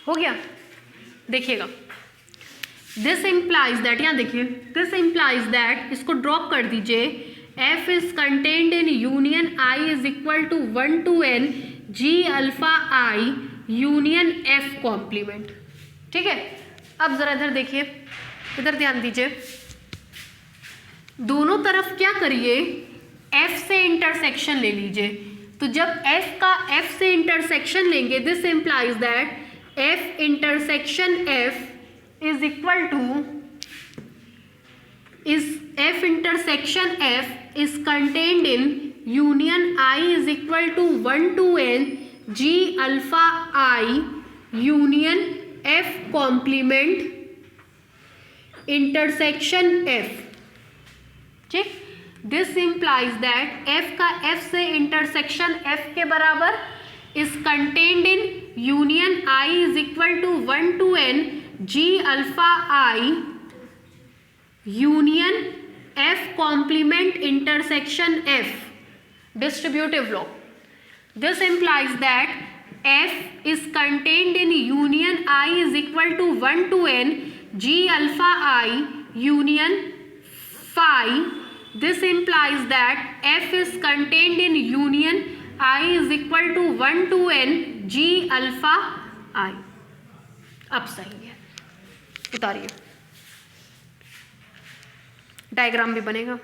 हो गया। देखिएगा this implies that, यहाँ देखिए this implies that, इसको drop कर दीजिए। F is contained in union I is equal to 1 to n G alpha I union F complement. ठीक है, अब जरा इधर देखिए, इधर ध्यान दीजिए, दोनों तरफ क्या करिए, F से इंटरसेक्शन ले लीजिए। तो जब F का F से इंटरसेक्शन लेंगे, this implies that F intersection F is equal to F intersection F is contained in union I is equal to 1 to n G alpha I union F complement intersection F। ठीक, this implies that F का F से intersection F के बराबर is contained in union I is equal to 1 to n G alpha I union F complement intersection F, distributive law। This implies that F is contained in union I is equal to 1 to n G alpha I union phi। This implies that F is contained in union I is equal to 1 to n G alpha I। अब सही है, उतारिए, diagram भी बनेगा।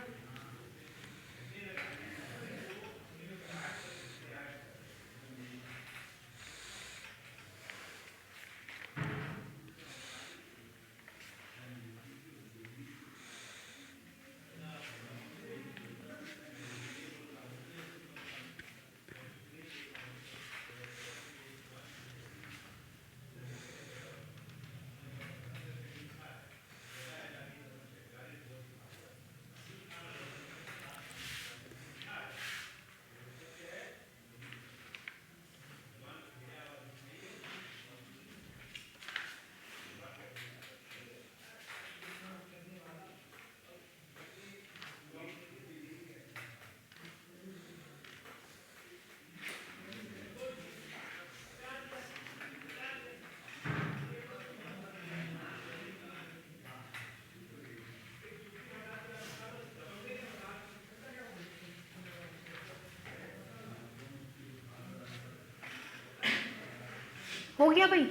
हो गया भाई,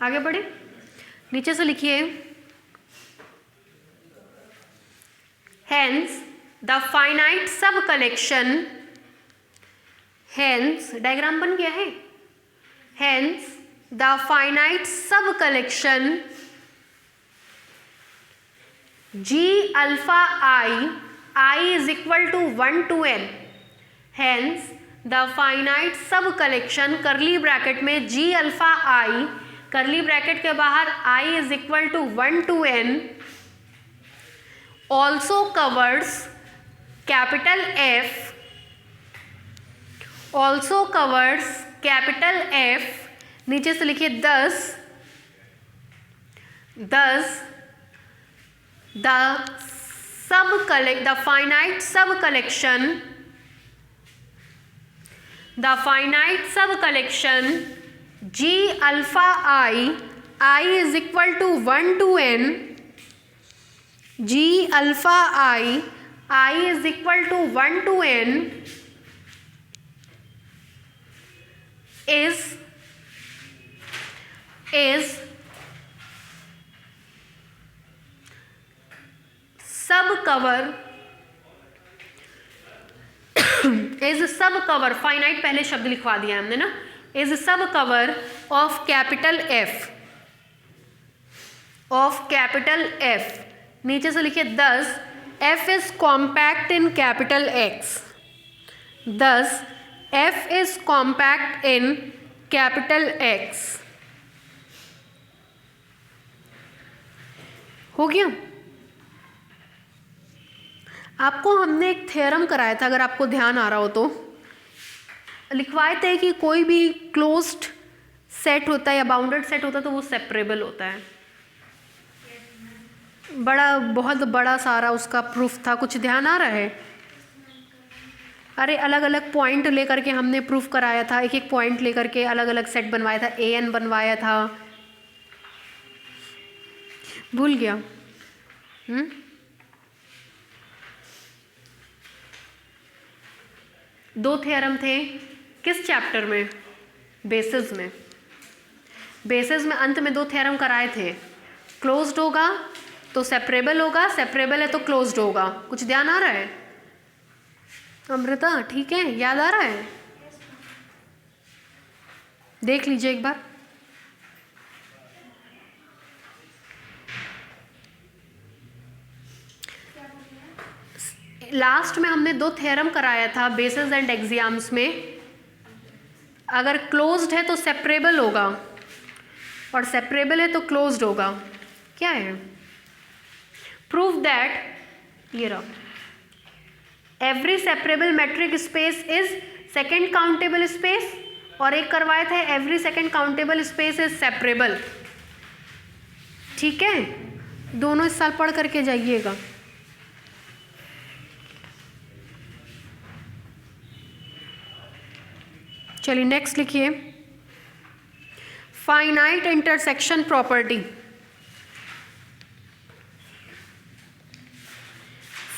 आगे बढ़े। नीचे से लिखिए, hence the finite sub collection, hence diagram बन गया है, hence the finite sub collection G alpha I is equal to 1 to n, hence the finite सब कलेक्शन करली ब्रैकेट में G alpha I, करली ब्रैकेट के बाहर I is equal to 1 to n, also covers capital F, also covers capital F, नीचे से लिखिए thus the finite sub collection G alpha I is equal to 1 to n, G alpha I is equal to 1 to n is सब cover finite पहले शब्द लिखवा दिया हमने ना, इज सब कवर ऑफ कैपिटल एफ, नीचे से लिखिए thus F is compact in capital X, thus F is compact in capital X. हो गया। आपको हमने एक थ्योरम कराया था, अगर आपको ध्यान आ रहा हो तो, लिखवाए थे कि कोई भी क्लोज्ड सेट होता है या बाउंडेड सेट होता है तो वो सेपरेबल होता है। बहुत बड़ा सारा उसका प्रूफ था, कुछ ध्यान आ रहा है? अरे अलग अलग पॉइंट लेकर के हमने प्रूफ कराया था, एक एक पॉइंट लेकर के अलग अलग सेट बनवाया था, AN बनवाया था, भूल गया? दो थ्योरम थे किस चैप्टर में? बेसिस में। बेसिस में अंत में दो थ्योरम कराए थे, क्लोज्ड होगा तो सेपरेबल होगा, सेपरेबल है तो क्लोज्ड होगा। कुछ ध्यान आ रहा है अमृता? ठीक है, याद आ रहा है? देख लीजिए एक बार। लास्ट में हमने दो थ्योरम कराया था बेसिस एंड एक्सियम्स में। अगर क्लोज्ड है तो सेपरेबल होगा और सेपरेबल है तो क्लोज्ड होगा। क्या है? प्रूव दैट, ये रहा, every separable matric space is second countable space, और एक करवाए थे every second countable space is separable. ठीक है, दोनों इस साल पढ़ करके जाइएगा। चलिए नेक्स्ट लिखिए, finite intersection property.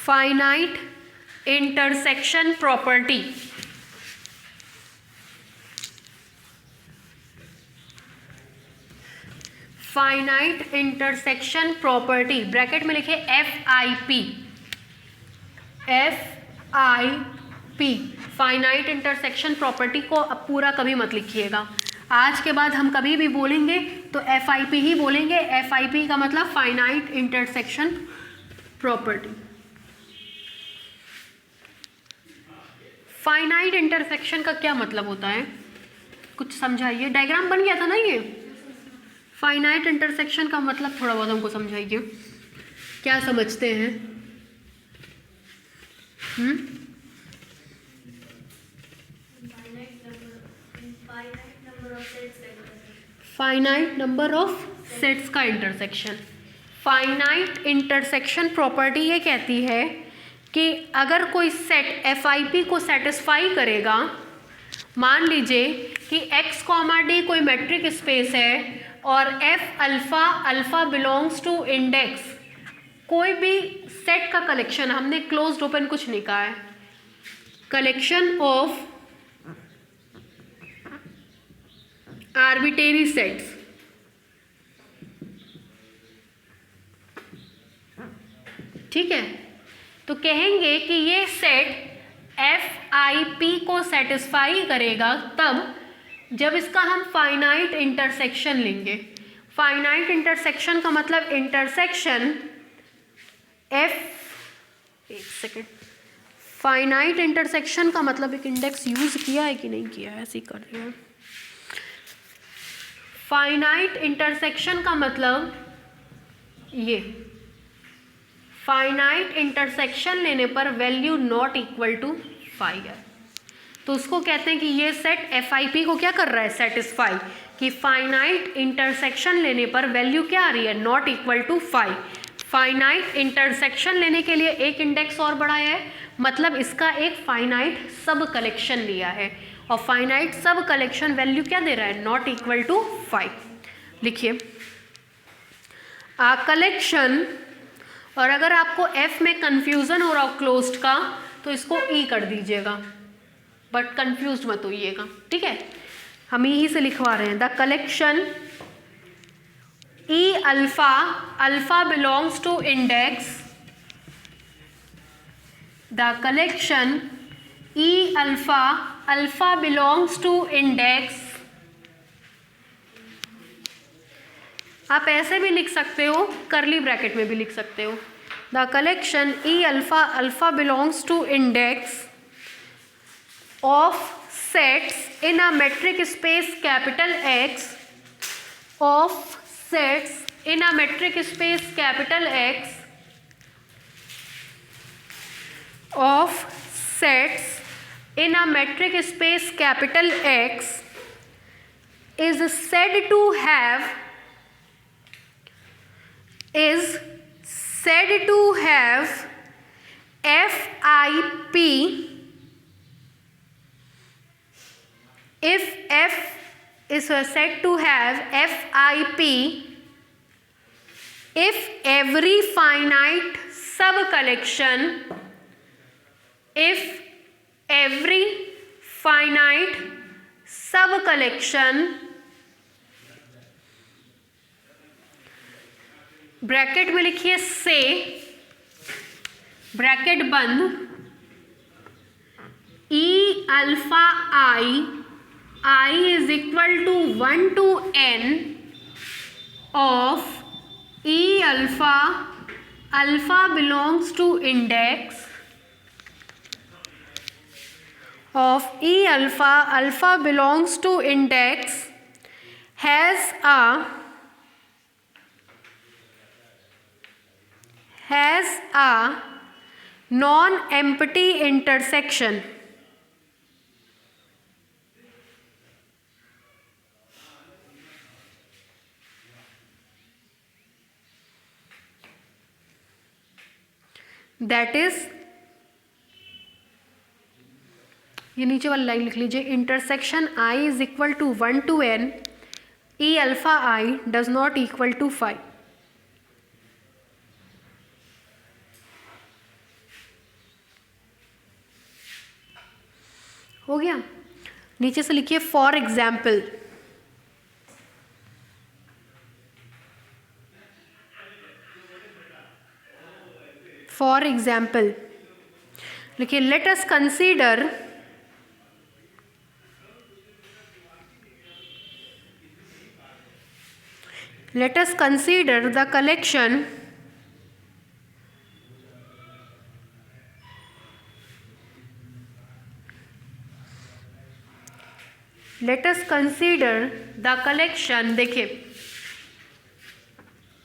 Finite intersection property, finite intersection property bracket में लिखे FIP, फाइनाइट इंटरसेक्शन प्रॉपर्टी को अब पूरा कभी मत लिखिएगा। आज के बाद हम कभी भी बोलेंगे तो FIP ही बोलेंगे। FIP का मतलब finite intersection property. Finite intersection का क्या मतलब होता है, कुछ समझाइए। डायग्राम बन गया था ना ये। फाइनाइट इंटरसेक्शन का मतलब थोड़ा बहुत हमको समझाइए, क्या समझते हैं? फाइनाइट नंबर ऑफ सेट्स का इंटरसेक्शन। फाइनाइट इंटरसेक्शन प्रॉपर्टी ये कहती है कि अगर कोई सेट FIP को सेटिस्फाई करेगा, मान लीजिए कि X, D कोई मैट्रिक स्पेस है और F alpha belongs to index, कोई भी सेट का कलेक्शन, हमने क्लोज्ड ओपन कुछ नहीं कहा है, कलेक्शन ऑफ आर्बिट्रेरी सेट्स। ठीक है, तो कहेंगे कि ये सेट FIP को सेटिस्फाई करेगा तब जब इसका हम फाइनाइट इंटरसेक्शन लेंगे। फाइनाइट इंटरसेक्शन का मतलब इंटरसेक्शन एक सेकेंड, फाइनाइट इंटरसेक्शन का मतलब एक इंडेक्स यूज किया है कि नहीं किया है, ऐसे ही कर रही है। फाइनाइट इंटरसेक्शन का मतलब ये, फाइनाइट इंटरसेक्शन लेने पर वैल्यू नॉट इक्वल टू 5 है, तो उसको कहते हैं कि ये सेट FIP को क्या कर रहा है, सेटिस्फाई, कि फाइनाइट इंटरसेक्शन लेने पर वैल्यू क्या आ रही है, not equal to 5। Finite intersection लेने के लिए एक इंडेक्स और बढ़ाया है, मतलब इसका एक फाइनाइट सब कलेक्शन लिया है, और फाइनाइट सब कलेक्शन वैल्यू क्या दे रहा है, नॉट इक्वल टू 5। लिखिए कलेक्शन, और अगर आपको F में कंफ्यूजन हो रहा हो क्लोज्ड का तो इसको E कर दीजिएगा, बट कंफ्यूज मत होइएगा, ठीक है, हम यही से लिखवा रहे हैं। The collection E alpha, alpha belongs to index, the collection E alpha, alpha belongs to index. आप ऐसे भी लिख सकते हो, करली ब्रैकेट में भी लिख सकते हो। The collection E alpha, alpha belongs to index of sets in a metric space capital X, of sets in a metric space capital X, of sets in a metric space capital X is said to have FIP if F is said to have FIP if every finite subcollection, if every finite subcollection, bracket में लिखिए से, bracket बंद, E alpha I is equal to 1 to n of E alpha, alpha belongs to index of E alpha, alpha belongs to index has a non-empty intersection. That is, ये नीचे वाली line लिख लीजिए, intersection I is equal to 1 to n, E alpha I does not equal to 5. हो गया। नीचे से लिखिए फॉर एग्जाम्पल, फॉर एग्जाम्पल लिखिए let us consider the collection देखिए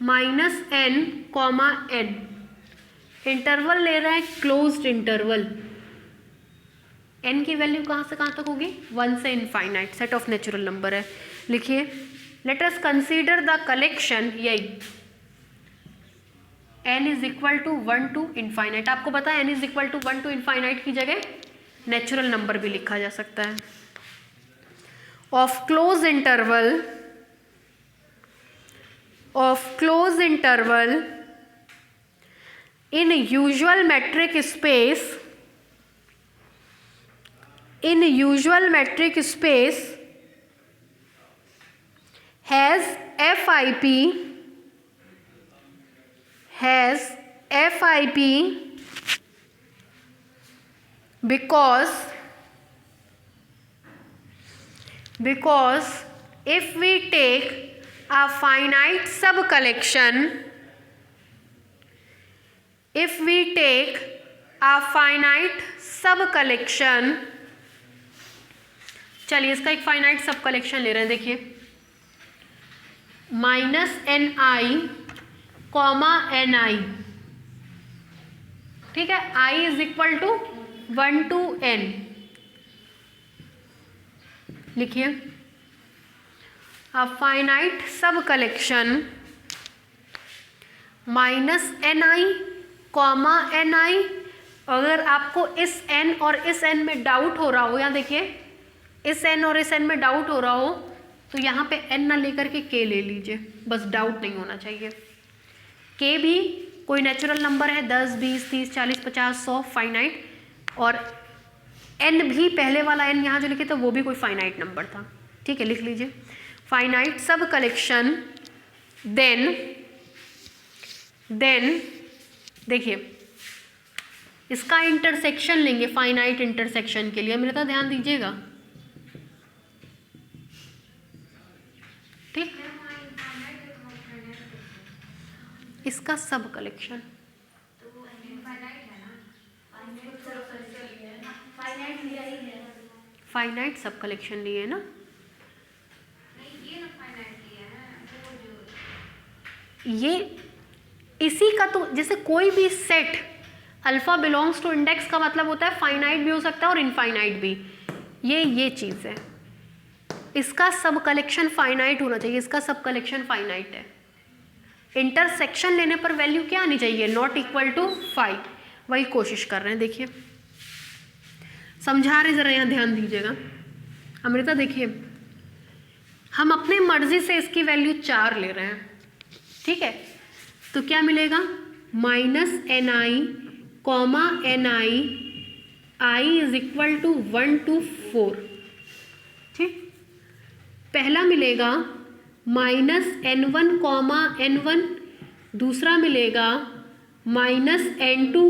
-n, इंटरवल ले रहा है क्लोज्ड इंटरवल, n की वैल्यू कहाँ से कहाँ तक होगी, 1 से infinite, set of natural number है। लिखिए let us consider the collection, यही n is equal to 1 to infinite, आपको पता है n is equal to 1 to infinite की जगह नेचुरल नंबर भी लिखा जा सकता है, of close interval in usual metric space has FIP because if we take a finite sub collection, चलिए इसका एक फाइनाइट सब कलेक्शन ले रहे हैं, देखिए -ni, ni, ठीक है, i is equal to 1 to n, लिखिए a finite sub collection -ni, ni। अगर आपको इस n और इस n में डाउट हो रहा हो, या देखिए इस n और इस n में डाउट हो रहा हो तो यहाँ पे n ना लेकर के k ले लीजिए, बस डाउट नहीं होना चाहिए। k भी कोई नेचुरल नंबर है, 10, 20, 30, 40, 50, 100 फाइनाइट, और n भी पहले वाला n यहाँ जो लिखे थे वो भी कोई फाइनाइट नंबर था, ठीक है, लिख लीजिए फाइनाइट सब कलेक्शन। देन देखिए इसका इंटरसेक्शन लेंगे फाइनाइट इंटरसेक्शन के लिए, मेरे तो ध्यान दीजिएगा, ठीक, इसका सब कलेक्शन फाइनाइट सब कलेक्शन लिए ना, ये इसी का तो जैसे कोई भी set alpha belongs to index का मतलब होता है फाइनाइट भी हो सकता है और इनफाइनाइट भी, ये चीज़ है। इसका सब कलेक्शन फाइनाइट होना चाहिए, इसका सब कलेक्शन फाइनाइट है। इंटरसेक्शन लेने पर वैल्यू क्या आनी चाहिए, नॉट इक्वल टू 5, वही कोशिश कर रहे हैं। देखिए समझा रहे, ज़रा यहाँ ध्यान दीजिएगा। अमृता देखिए हम अपने मर्जी से इसकी वैल्यू 4 ले रहे हैं, ठीक है, तो क्या मिलेगा -ni, ni, i is equal to 1 to 4, ठीक। पहला मिलेगा -n1, n1, दूसरा मिलेगा -n2,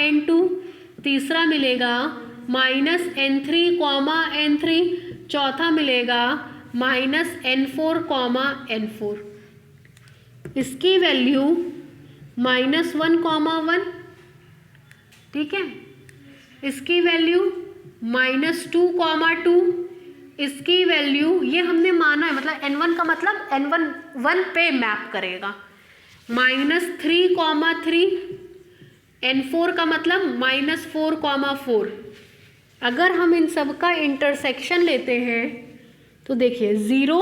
n2, तीसरा मिलेगा -n3, n3, चौथा मिलेगा -n4, n4। इसकी वैल्यू -1, 1, ठीक है, इसकी वैल्यू -2, 2, इसकी वैल्यू, ये हमने माना है, मतलब n1 का मतलब n1 1 पे मैप करेगा, -3, 3, n4 का मतलब -4, 4। अगर हम इन सब का इंटरसेक्शन लेते हैं तो देखिए 0,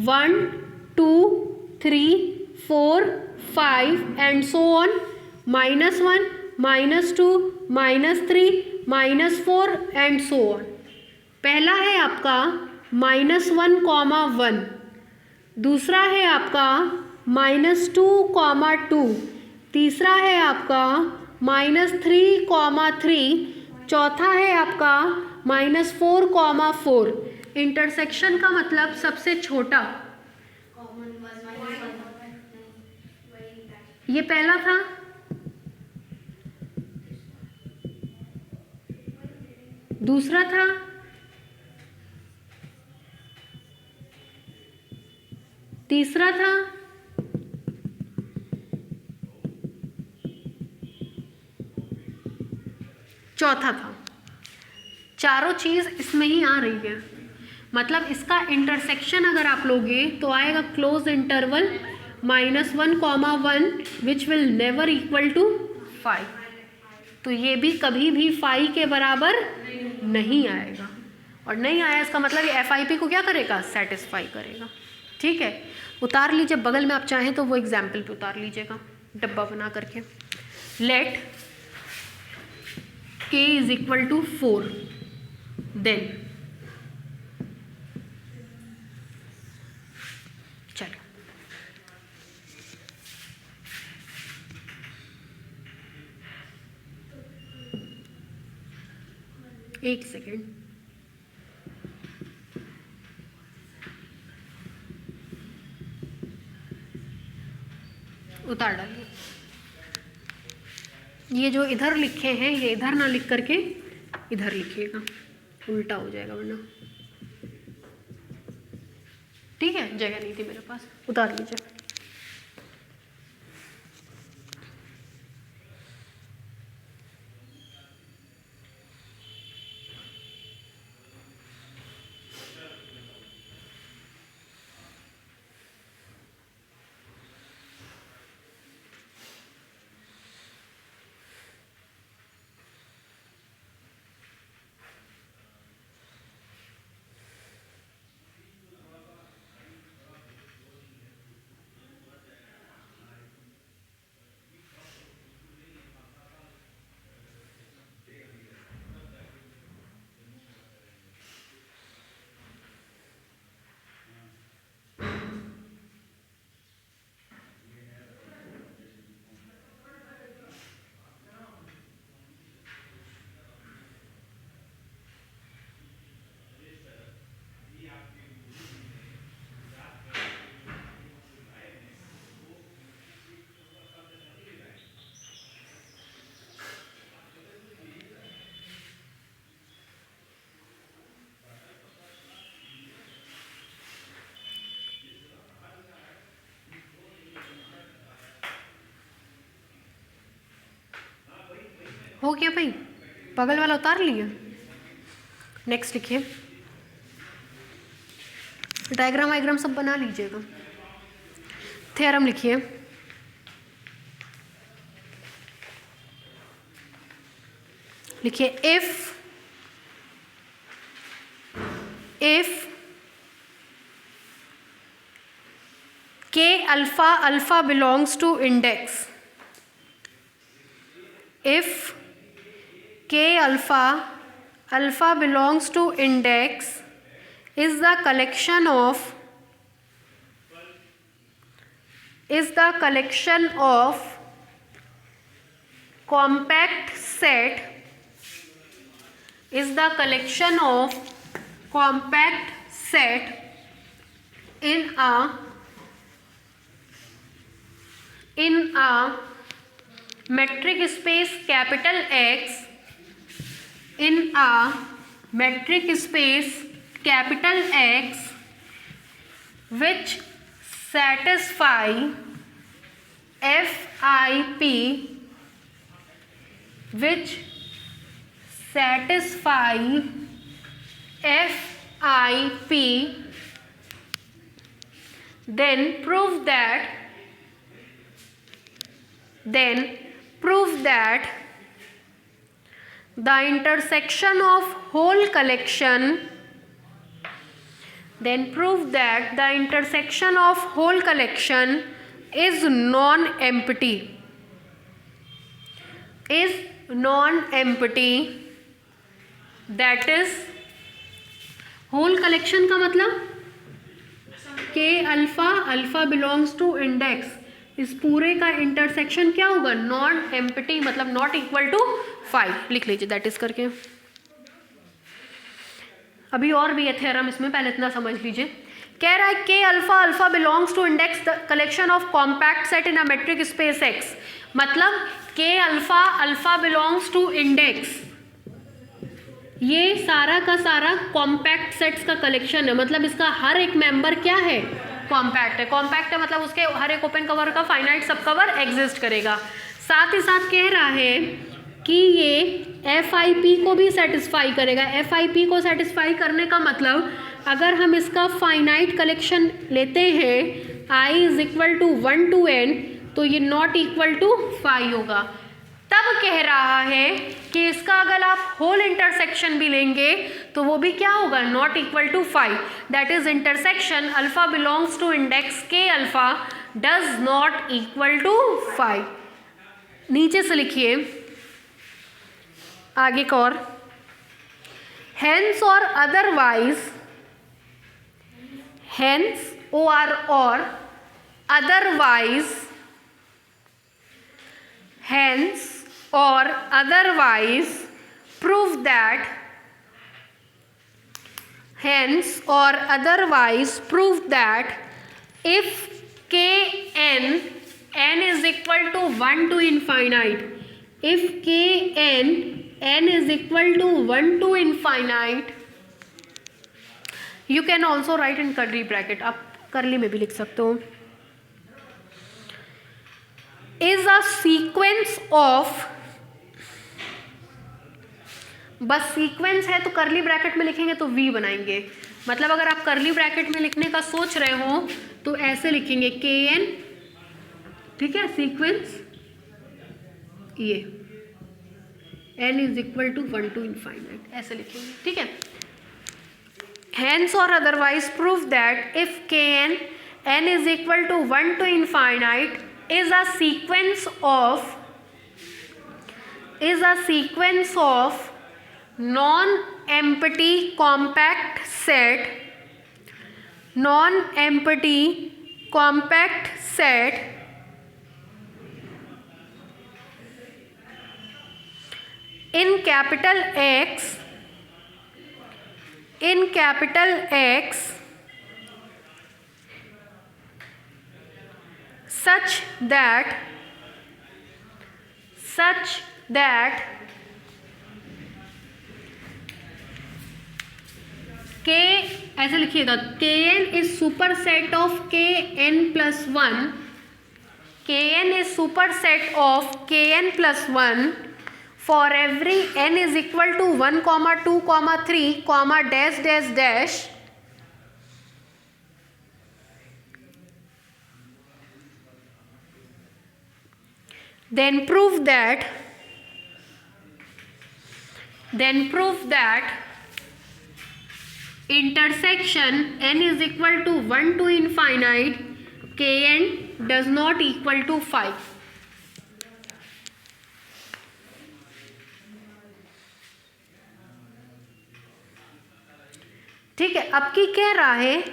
1, 2, 3, 4, 5 and so on, -1, -2, -3, -4 and so on. पहला है आपका -1, 1, दूसरा है आपका -2, 2, तीसरा है आपका -3, 3, चौथा है आपका -4, 4। इंटरसेक्शन का मतलब सबसे छोटा, ये पहला था, दूसरा था, तीसरा था, चौथा था। चारों चीज़ इसमें ही आ रही है, मतलब इसका इंटरसेक्शन अगर आप लोगे तो आएगा close interval -1, 1 which will never equal to 5। तो ये भी कभी भी 5 के बराबर नहीं आएगा, और नहीं आया इसका मतलब ये FIP को क्या करेगा, सेटिस्फाई करेगा, ठीक है। उतार लीजिए बगल में, आप चाहें तो वो एग्जाम्पल पे उतार लीजिएगा डब्बा बना करके। Let k is equal to 4, then चलो एक सेकेंड, उतार डालिए। ये जो इधर लिखे हैं ये इधर ना लिख करके इधर लिखिएगा, उल्टा हो जाएगा वरना। ठीक है, जगह नहीं थी मेरे पास, उतार लीजिए। हो गया भाई, बगल वाला उतार लिया। नेक्स्ट लिखिए, डायग्राम वायग्राम सब बना लीजिएगा। थ्योरम लिखिए। लिखिए if k alpha belongs to index, if k alpha belongs to index is the collection of compact set in a metric space capital X, in a metric space capital X, which satisfy FIP, then prove that the intersection of whole collection is non-empty. That is, whole collection का मतलब k alpha belongs to index, इस पूरे का intersection क्या होगा, non empty, मतलब not equal to 5। लिख लीजिए दैट इज करके। अभी और भी है थ्योरम इसमें, पहले इतना समझ लीजिए। कह रहा है k alpha belongs to index the collection of compact set in a metric space x, मतलब k alpha belongs to index, ये सारा का सारा कॉम्पैक्ट सेट्स का कलेक्शन है, मतलब इसका हर एक मेंबर क्या है, कॉम्पैक्ट है। कॉम्पैक्ट है मतलब उसके हर एक ओपन कवर का फाइनाइट सब कवर एग्जिस्ट करेगा। साथ ही साथ कह रहा है कि ये FIP को भी सेटिस्फाई करेगा। FIP को सेटिस्फाई करने का मतलब, अगर हम इसका फाइनाइट कलेक्शन लेते हैं I = 1 to n, तो ये नॉट इक्वल टू 5 होगा। तब कह रहा है कि इसका अगर आप होल इंटरसेक्शन भी लेंगे तो वो भी क्या होगा, not equal to 5। That is intersection alpha belongs to index k alpha does not equal to 5। नीचे से लिखिए आगे का, और hence or otherwise, hence or otherwise, hence or otherwise prove that if kn n is equal to 1 to infinite, if kn n is equal to 1 to infinite, you can also write in curly bracket, आप curly में भी लिख सकते हो, is a sequence of, बस sequence है तो करली ब्रैकेट में लिखेंगे तो v बनाएंगे, मतलब अगर आप करली ब्रैकेट में लिखने का सोच रहे हो तो ऐसे लिखेंगे kn, ठीक है, सीक्वेंस ये n is equal to 1 to infinite, ऐसे लिखेंगे, ठीक है। Hence or otherwise prove that if kn n is equal to 1 to infinite is a sequence of non-empty compact set in capital X such that k, ऐसे लिखिएगा, kn is superset of kn plus 1, kn is superset of kn plus 1 for every n is equal to 1, 2, 3, dash dash dash, then prove that intersection n is equal to 1 to infinite kn does not equal to 5. ठीक है, अब की कह रहा है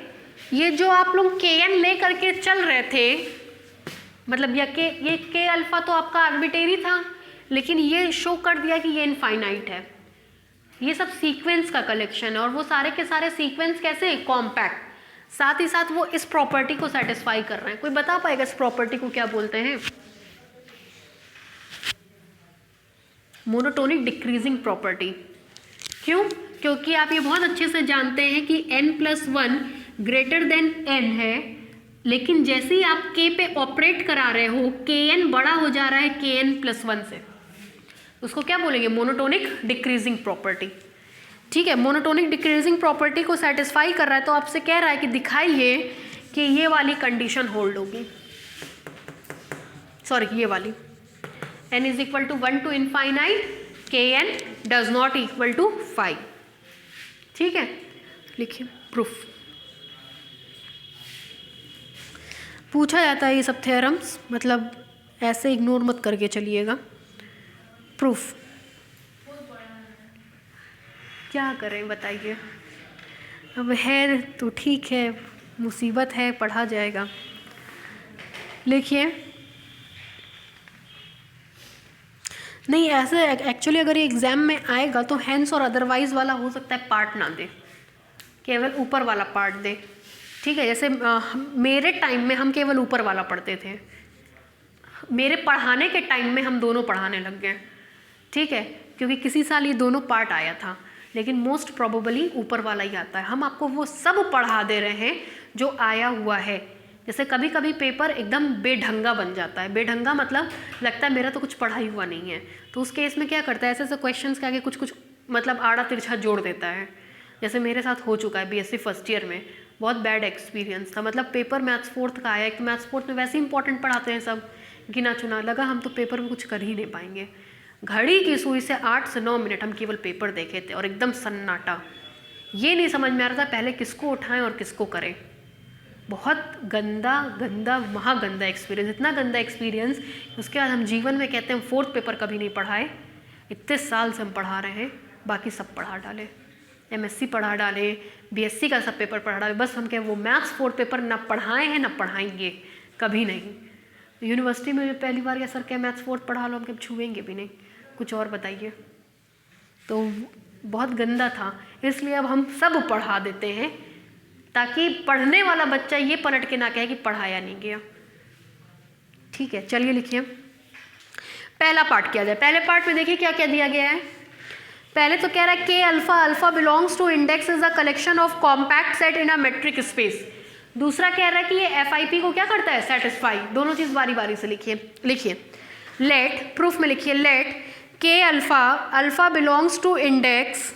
ये जो आप लोग kn ले करके चल रहे थे, मतलब ये k अल्फा तो आपका आर्बिट्रेरी था, लेकिन ये शो कर दिया कि ये इनफाइनाइट है। ये सब सीक्वेंस का कलेक्शन है और वो सारे के सारे सीक्वेंस कैसे हैं, कॉम्पैक्ट, साथ ही साथ वो इस प्रॉपर्टी को सेटिस्फाई कर रहे हैं। कोई बता पाएगा इस प्रॉपर्टी को क्या बोलते हैं? Monotonic decreasing property. क्यों? क्योंकि आप ये बहुत अच्छे से जानते हैं कि n+1 ग्रेटर देन n है, लेकिन जैसे ही आप k पे ऑपरेट करा रहे हो kn बड़ा हो जा रहा है kn+1 से, उसको क्या बोलेंगे? Monotonic decreasing property. ठीक है, मोनोटोनिक डिक्रीजिंग प्रॉपर्टी को सेटिस्फाई कर रहा है, तो आपसे कह रहा है कि दिखाइए कि ये वाली कंडीशन होल्ड होगी, सॉरी ये वाली, n is equal to 1 to infinite kn does not equal to 5। ठीक है, लिखिए प्रूफ। पूछा जाता है ये सब थ्योरम्स, मतलब ऐसे इग्नोर मत करके चलिएगा। प्रूफ क्या करें बताइए, अब है तो ठीक है, मुसीबत है, पढ़ा जाएगा। लिखिए, नहीं ऐसे एक्चुअली अगर ये एग्ज़ाम में आएगा तो हैंस और अदरवाइज वाला हो सकता है पार्ट ना दे, केवल ऊपर वाला पार्ट दे। ठीक है, जैसे मेरे टाइम में हम केवल ऊपर वाला पढ़ते थे, मेरे पढ़ाने के टाइम में हम दोनों पढ़ाने लग गए। ठीक है, क्योंकि किसी साल ये दोनों पार्ट आया था, लेकिन मोस्ट प्रोबेबली ऊपर वाला ही आता है। हम आपको वो सब पढ़ा दे रहे हैं जो आया हुआ है। जैसे कभी कभी पेपर एकदम बेढंगा बन जाता है, बेढंगा मतलब लगता है मेरा तो कुछ पढ़ा ही हुआ नहीं है, तो उस केस में क्या करता है, ऐसे ऐसे क्वेश्चंस के आगे कुछ कुछ मतलब आड़ा तिरछा जोड़ देता है। जैसे मेरे साथ हो चुका है बीएससी फर्स्ट ईयर में, बहुत बैड एक्सपीरियंस था। मतलब पेपर मैथ्स फोर्थ का आया, एक तो मैथ्स फोर्थ में वैसे इंपॉर्टेंट पढ़ाते हैं सब, गिना चुना, लगा हम तो पेपर में कुछ कर ही नहीं पाएंगे। घड़ी की सुई से 8 से 9 मिनट हम केवल पेपर देखे थे और एकदम सन्नाटा, ये नहीं समझ में आ रहा था पहले किसको उठाएं और किसको करें। बहुत गंदा गंदा महागंदा एक्सपीरियंस, इतना गंदा एक्सपीरियंस, उसके बाद हम जीवन में कहते हैं फोर्थ पेपर कभी नहीं पढ़ाए। इतने साल से हम पढ़ा रहे हैं, बाकी सब पढ़ा डाले, एमएससी पढ़ा डाले, बीएससी का सब पेपर पढ़ा डाले, बस हम क्या वो मैथ्स फोर्थ पेपर ना पढ़ाए हैं ना पढ़ाएंगे कभी नहीं। यूनिवर्सिटी में पहली बार या सर क्या मैथ्स फोर्थ पढ़ा लो, हम कभी छुएंगे भी नहीं, कुछ और बताइए। तो बहुत गंदा था, इसलिए अब हम सब पढ़ा देते हैं ताकि पढ़ने वाला बच्चा ये पलट के ना कहे कि पढ़ाया नहीं गया। ठीक है, चलिए लिखिए। पहला पार्ट किया जाए। पहले पार्ट में देखिए क्या क्या दिया गया है। पहले तो कह रहा है K alpha, alpha belongs to index is a collection of compact set in a metric space. दूसरा कह रहा है कि ये एफ को क्या करता है, सेटिस्फाई। दोनों चीज बारी बारी से लिखिए। लेट, प्रूफ में लिखिए, let K alpha, alpha belongs to index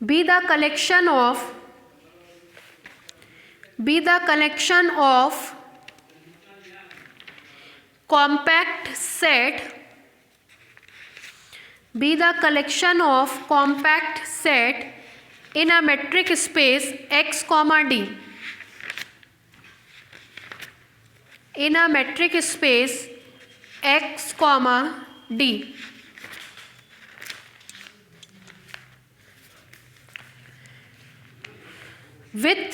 be the collection of compact set, be the collection of compact set in a metric space x comma d, in a metric space x comma d. with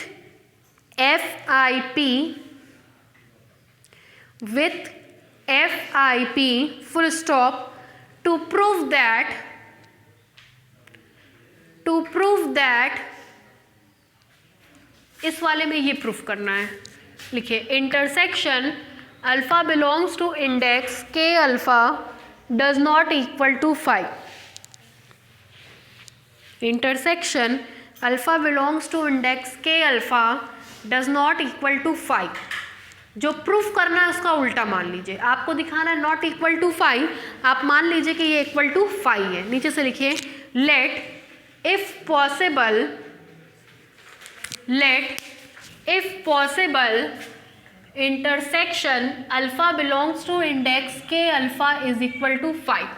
FIP full stop to prove that इस वाले में ये proof करना है। लिखिए intersection alpha belongs to index K alpha does not equal to 5। Intersection alpha belongs to index K alpha does not equal to 5। जो proof करना है उसका उल्टा मान लीजिए। आपको दिखाना है नॉट इक्वल टू 5, आप मान लीजिए कि ये इक्वल टू 5 है। नीचे से लिखिए let if possible intersection alpha belongs to index K alpha is equal to 5।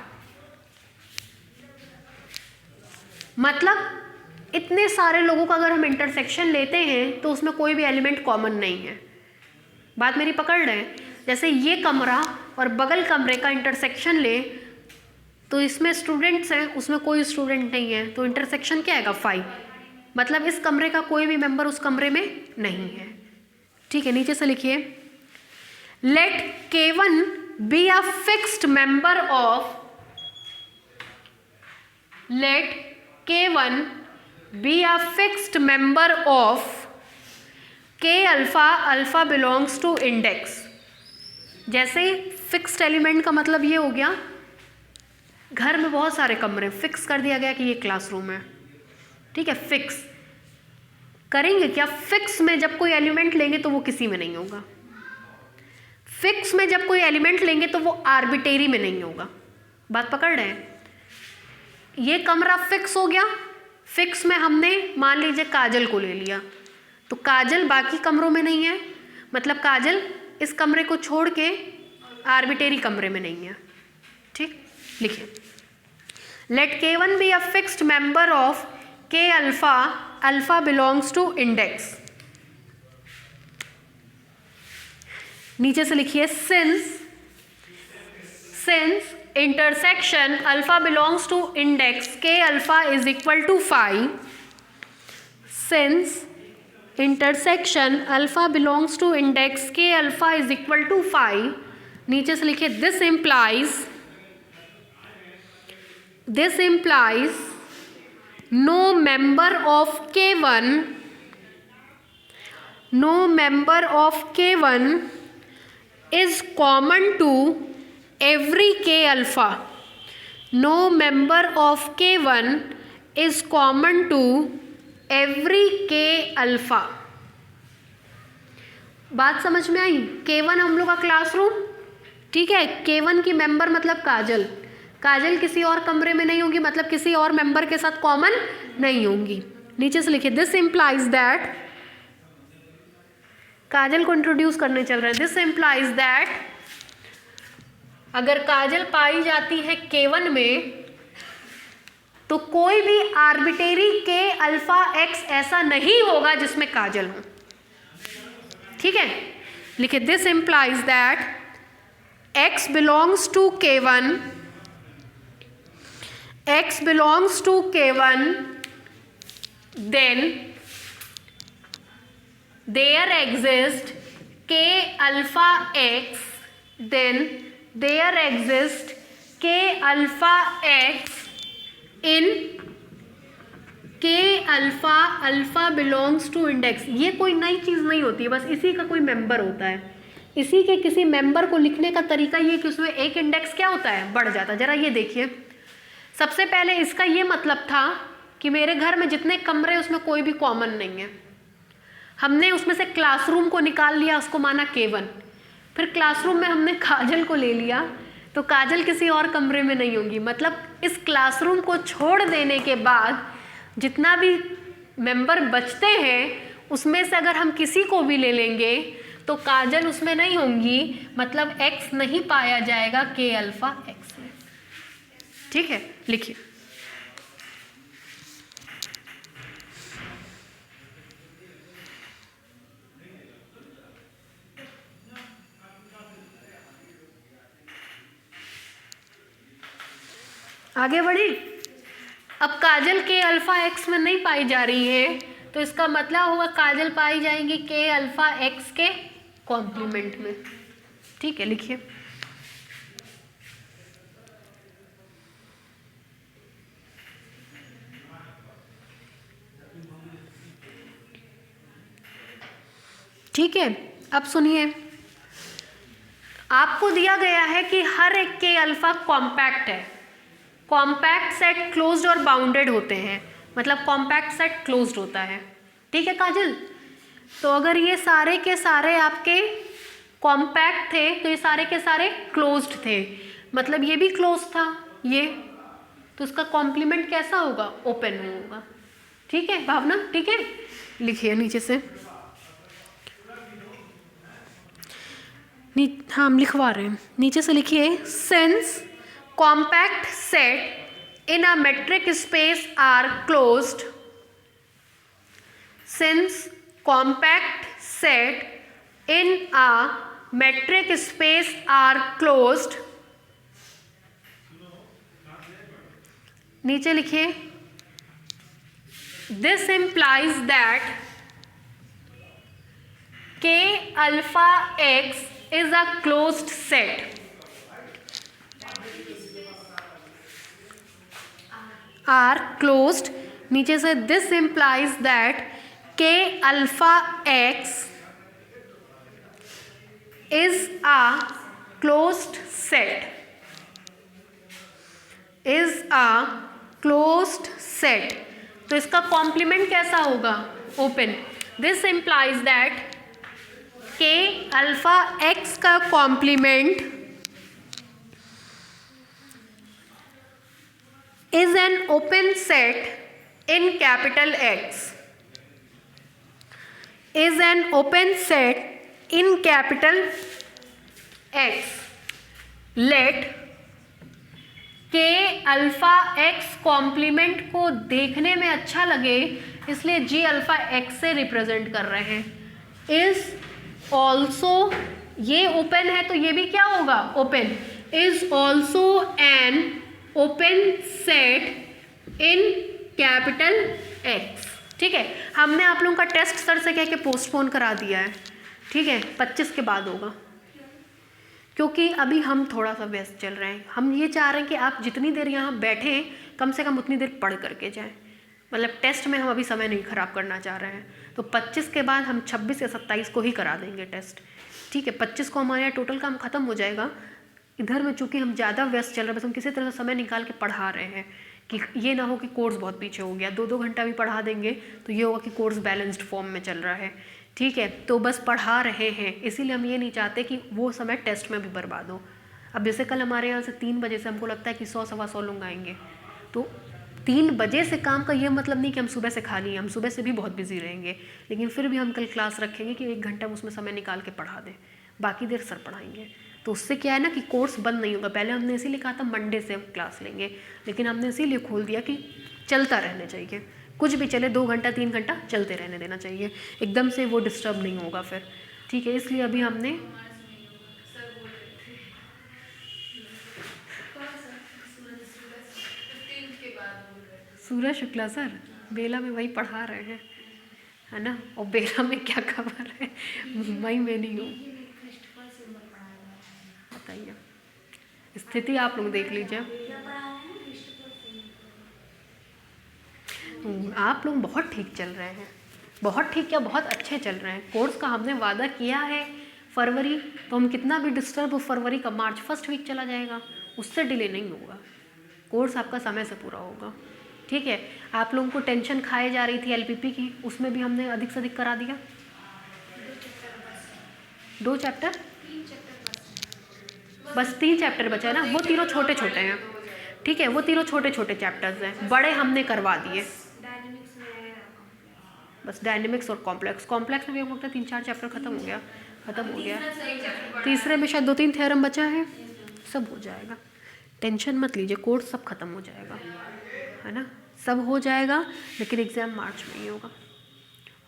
मतलब इतने सारे लोगों का अगर हम इंटरसेक्शन लेते हैं तो उसमें कोई भी एलिमेंट कॉमन नहीं है। बात मेरी पकड़ रहे हैं? जैसे ये कमरा और बगल कमरे का इंटरसेक्शन ले तो इसमें स्टूडेंट्स हैं, उसमें कोई स्टूडेंट नहीं है, तो इंटरसेक्शन क्या आएगा 5। मतलब इस कमरे का कोई भी मेंबर उस कमरे में नहीं है। ठीक है, नीचे से लिखिए let K1 be a fixed member of, let K1 be a fixed member of K alpha, alpha belongs to index। जैसे फिक्स्ड एलिमेंट का मतलब ये हो गया, घर में बहुत सारे कमरे फिक्स कर दिया गया कि ये क्लासरूम है। ठीक है, फिक्स करेंगे क्या? फिक्स में जब कोई एलिमेंट लेंगे तो वो किसी में नहीं होगा। फिक्स में जब कोई एलिमेंट लेंगे तो वो आर्बिटेरी में नहीं होगा। बात पकड़ रहे हैं? ये कमरा फिक्स हो गया, फिक्स में हमने मान लीजिए काजल को ले लिया, तो काजल बाकी कमरों में नहीं है, मतलब काजल इस कमरे को छोड़ के आर्बिटेरी कमरे में नहीं है। ठीक, लिखिए let K1 be a fixed member of K alpha, alpha belongs to index. नीचे से लिखिए since intersection alpha belongs to index K alpha is equal to 5, since intersection alpha belongs to index K alpha is equal to 5, नीचे से लिखिए this implies no member of K1 is common to every K alpha। No member of K1 is common to every K alpha। बात समझ में आई? K1 हम लोग का classroom, ठीक है, K1 की मेंबर मतलब काजल, काजल किसी और कमरे में नहीं होगी, मतलब किसी और मेंबर के साथ कॉमन नहीं होंगी। नीचे से लिखिए दिस इम्प्लाइज दैट, काजल को इंट्रोड्यूस करने चल रहे हैं, दिस इम्प्लाइज दैट अगर काजल पाई जाती है K1 में तो कोई भी आर्बिटेरी K अल्फा x ऐसा नहीं होगा जिसमें काजल हो। ठीक है, लिखिए this implies that x belongs to K1, then there exists K alpha x, then there exists K alpha x in K alpha, alpha belongs to index, ये कोई नई चीज़ नहीं होती है, बस इसी का कोई मेंबर होता है। इसी के किसी मेंबर को लिखने का तरीका ये कि उसमें एक इंडेक्स क्या होता है, बढ़ जाता है। ज़रा ये देखिए, सबसे पहले इसका ये मतलब था कि मेरे घर में जितने कमरे उसमें कोई भी कॉमन नहीं है। हमने उसमें से क्लासरूम को निकाल लिया, उसको माना K1। फिर क्लासरूम में हमने काजल को ले लिया, तो काजल किसी और कमरे में नहीं होगी। मतलब इस क्लासरूम को छोड़ देने के बाद जितना भी मेंबर बचते हैं उसमें से अगर हम किसी को भी ले लेंगे तो काजल उसमें नहीं होंगी, मतलब x नहीं पाया जाएगा K अल्फा x में। ठीक है, लिखिए। आगे बढ़े। अब काजल के अल्फ़ा एक्स में नहीं पाई जा रही है, तो इसका मतलब होगा काजल पाई जाएंगी के अल्फ़ा एक्स के कॉम्प्लीमेंट में। ठीक है, लिखिए। ठीक है, अब सुनिए, आपको दिया गया है कि हर एक के अल्फ़ा कॉम्पैक्ट है। कॉम्पैक्ट सेट क्लोज्ड और बाउंडेड होते हैं, मतलब कॉम्पैक्ट सेट क्लोज्ड होता है। ठीक है काजल, तो अगर ये सारे के सारे आपके कॉम्पैक्ट थे तो ये सारे के सारे क्लोज्ड थे, मतलब ये भी क्लोज था ये, तो उसका कॉम्प्लीमेंट कैसा होगा, ओपन होगा। ठीक है भावना, ठीक है, लिखिए नीचे से। हाँ हम लिखवा रहे हैं, नीचे से लिखिए। Since compact set in a metric space are closed, since compact set in a metric space are closed, नीचे लिखिए, this implies that K alpha x is a closed set. are closed, नीचे से this implies that K alpha x is a closed set, is a closed set। तो इसका complement कैसा होगा, open. this implies that K alpha x का complement is an open set in capital X, is an open set in capital X। let K alpha x complement को देखने में अच्छा लगे इसलिए G अल्फ़ा x से रिप्रेजेंट कर रहे हैं। is also, ये ओपन है तो ये भी क्या होगा, open. is also an open set in capital X। ठीक है, हमने आप लोगों का टेस्ट सर से कह के पोस्टपोन करा दिया है। ठीक है, 25 के बाद होगा, क्योंकि अभी हम थोड़ा सा व्यस्त चल रहे हैं। हम ये चाह रहे हैं कि आप जितनी देर यहाँ बैठें कम से कम उतनी देर पढ़ करके जाएं, मतलब टेस्ट में हम अभी समय नहीं ख़राब करना चाह रहे हैं। तो 25 के बाद हम 26 या 27 को ही करा देंगे टेस्ट। ठीक है, 25 को हमारे यहाँ टोटल काम ख़त्म हो जाएगा। इधर में चूँकि हम ज़्यादा व्यस्त चल रहे हैं, बस हम किसी तरह से समय निकाल के पढ़ा रहे हैं कि ये ना हो कि कोर्स बहुत पीछे हो गया। 2-2 घंटा भी पढ़ा देंगे तो ये होगा कि कोर्स बैलेंस्ड फॉर्म में चल रहा है। ठीक है, तो बस पढ़ा रहे हैं, इसीलिए हम ये नहीं चाहते कि वो समय टेस्ट में भी बर्बाद हो। अब जैसे कल हमारे यहाँ से 3 बजे से हमको लगता है कि 100-125 लोग आएंगे, तो 3 बजे से काम का ये मतलब नहीं कि हम सुबह से खाली हैं, हम सुबह से भी बहुत बिजी रहेंगे, लेकिन फिर भी हम कल क्लास रखेंगे कि 1 घंटा उसमें समय निकाल के पढ़ा दें, बाकी देर सर पढ़ाएंगे। तो उससे क्या है ना कि कोर्स बंद नहीं होगा। पहले हमने इसीलिए कहा था मंडे से हम क्लास लेंगे, लेकिन हमने इसीलिए खोल दिया कि चलता रहना चाहिए, कुछ भी चले 2 घंटा 3 घंटा चलते रहने देना चाहिए, एकदम से वो डिस्टर्ब नहीं होगा फिर। ठीक है, इसलिए अभी हमने सूरज शुक्ला सर बेला में वही पढ़ा रहे हैं, है ना, और बेला में क्या खबर है, वही मैं नहीं हूँ। बताइए, स्थिति आप लोग देख लीजिए। आप लोग बहुत ठीक चल रहे हैं, बहुत ठीक क्या बहुत अच्छे चल रहे हैं। कोर्स का हमने वादा किया है फरवरी, तो हम कितना भी डिस्टर्ब हो फरवरी का मार्च फर्स्ट वीक चला जाएगा, उससे डिले नहीं होगा, कोर्स आपका समय से पूरा होगा। ठीक है, आप लोगों को टेंशन खाए जा रही थी एलपीपी की, उसमें भी हमने अधिक से अधिक करा दिया। 2 चैप्टर बस 3 चैप्टर बचा है ना, वो तीनों छोटे छोटे हैं। ठीक है, वो तीनों छोटे छोटे चैप्टर्स हैं, बड़े हमने करवा दिए। बस डायनेमिक्स और कॉम्प्लेक्स में भी हम लोग 3-4 चैप्टर खत्म हो गया। तीसरे में शायद 2-3 थ्योरम बचा है, सब हो जाएगा, टेंशन मत लीजिए, कोर्स सब खत्म हो जाएगा, है ना, सब हो जाएगा। लेकिन एग्ज़ाम मार्च में ही होगा।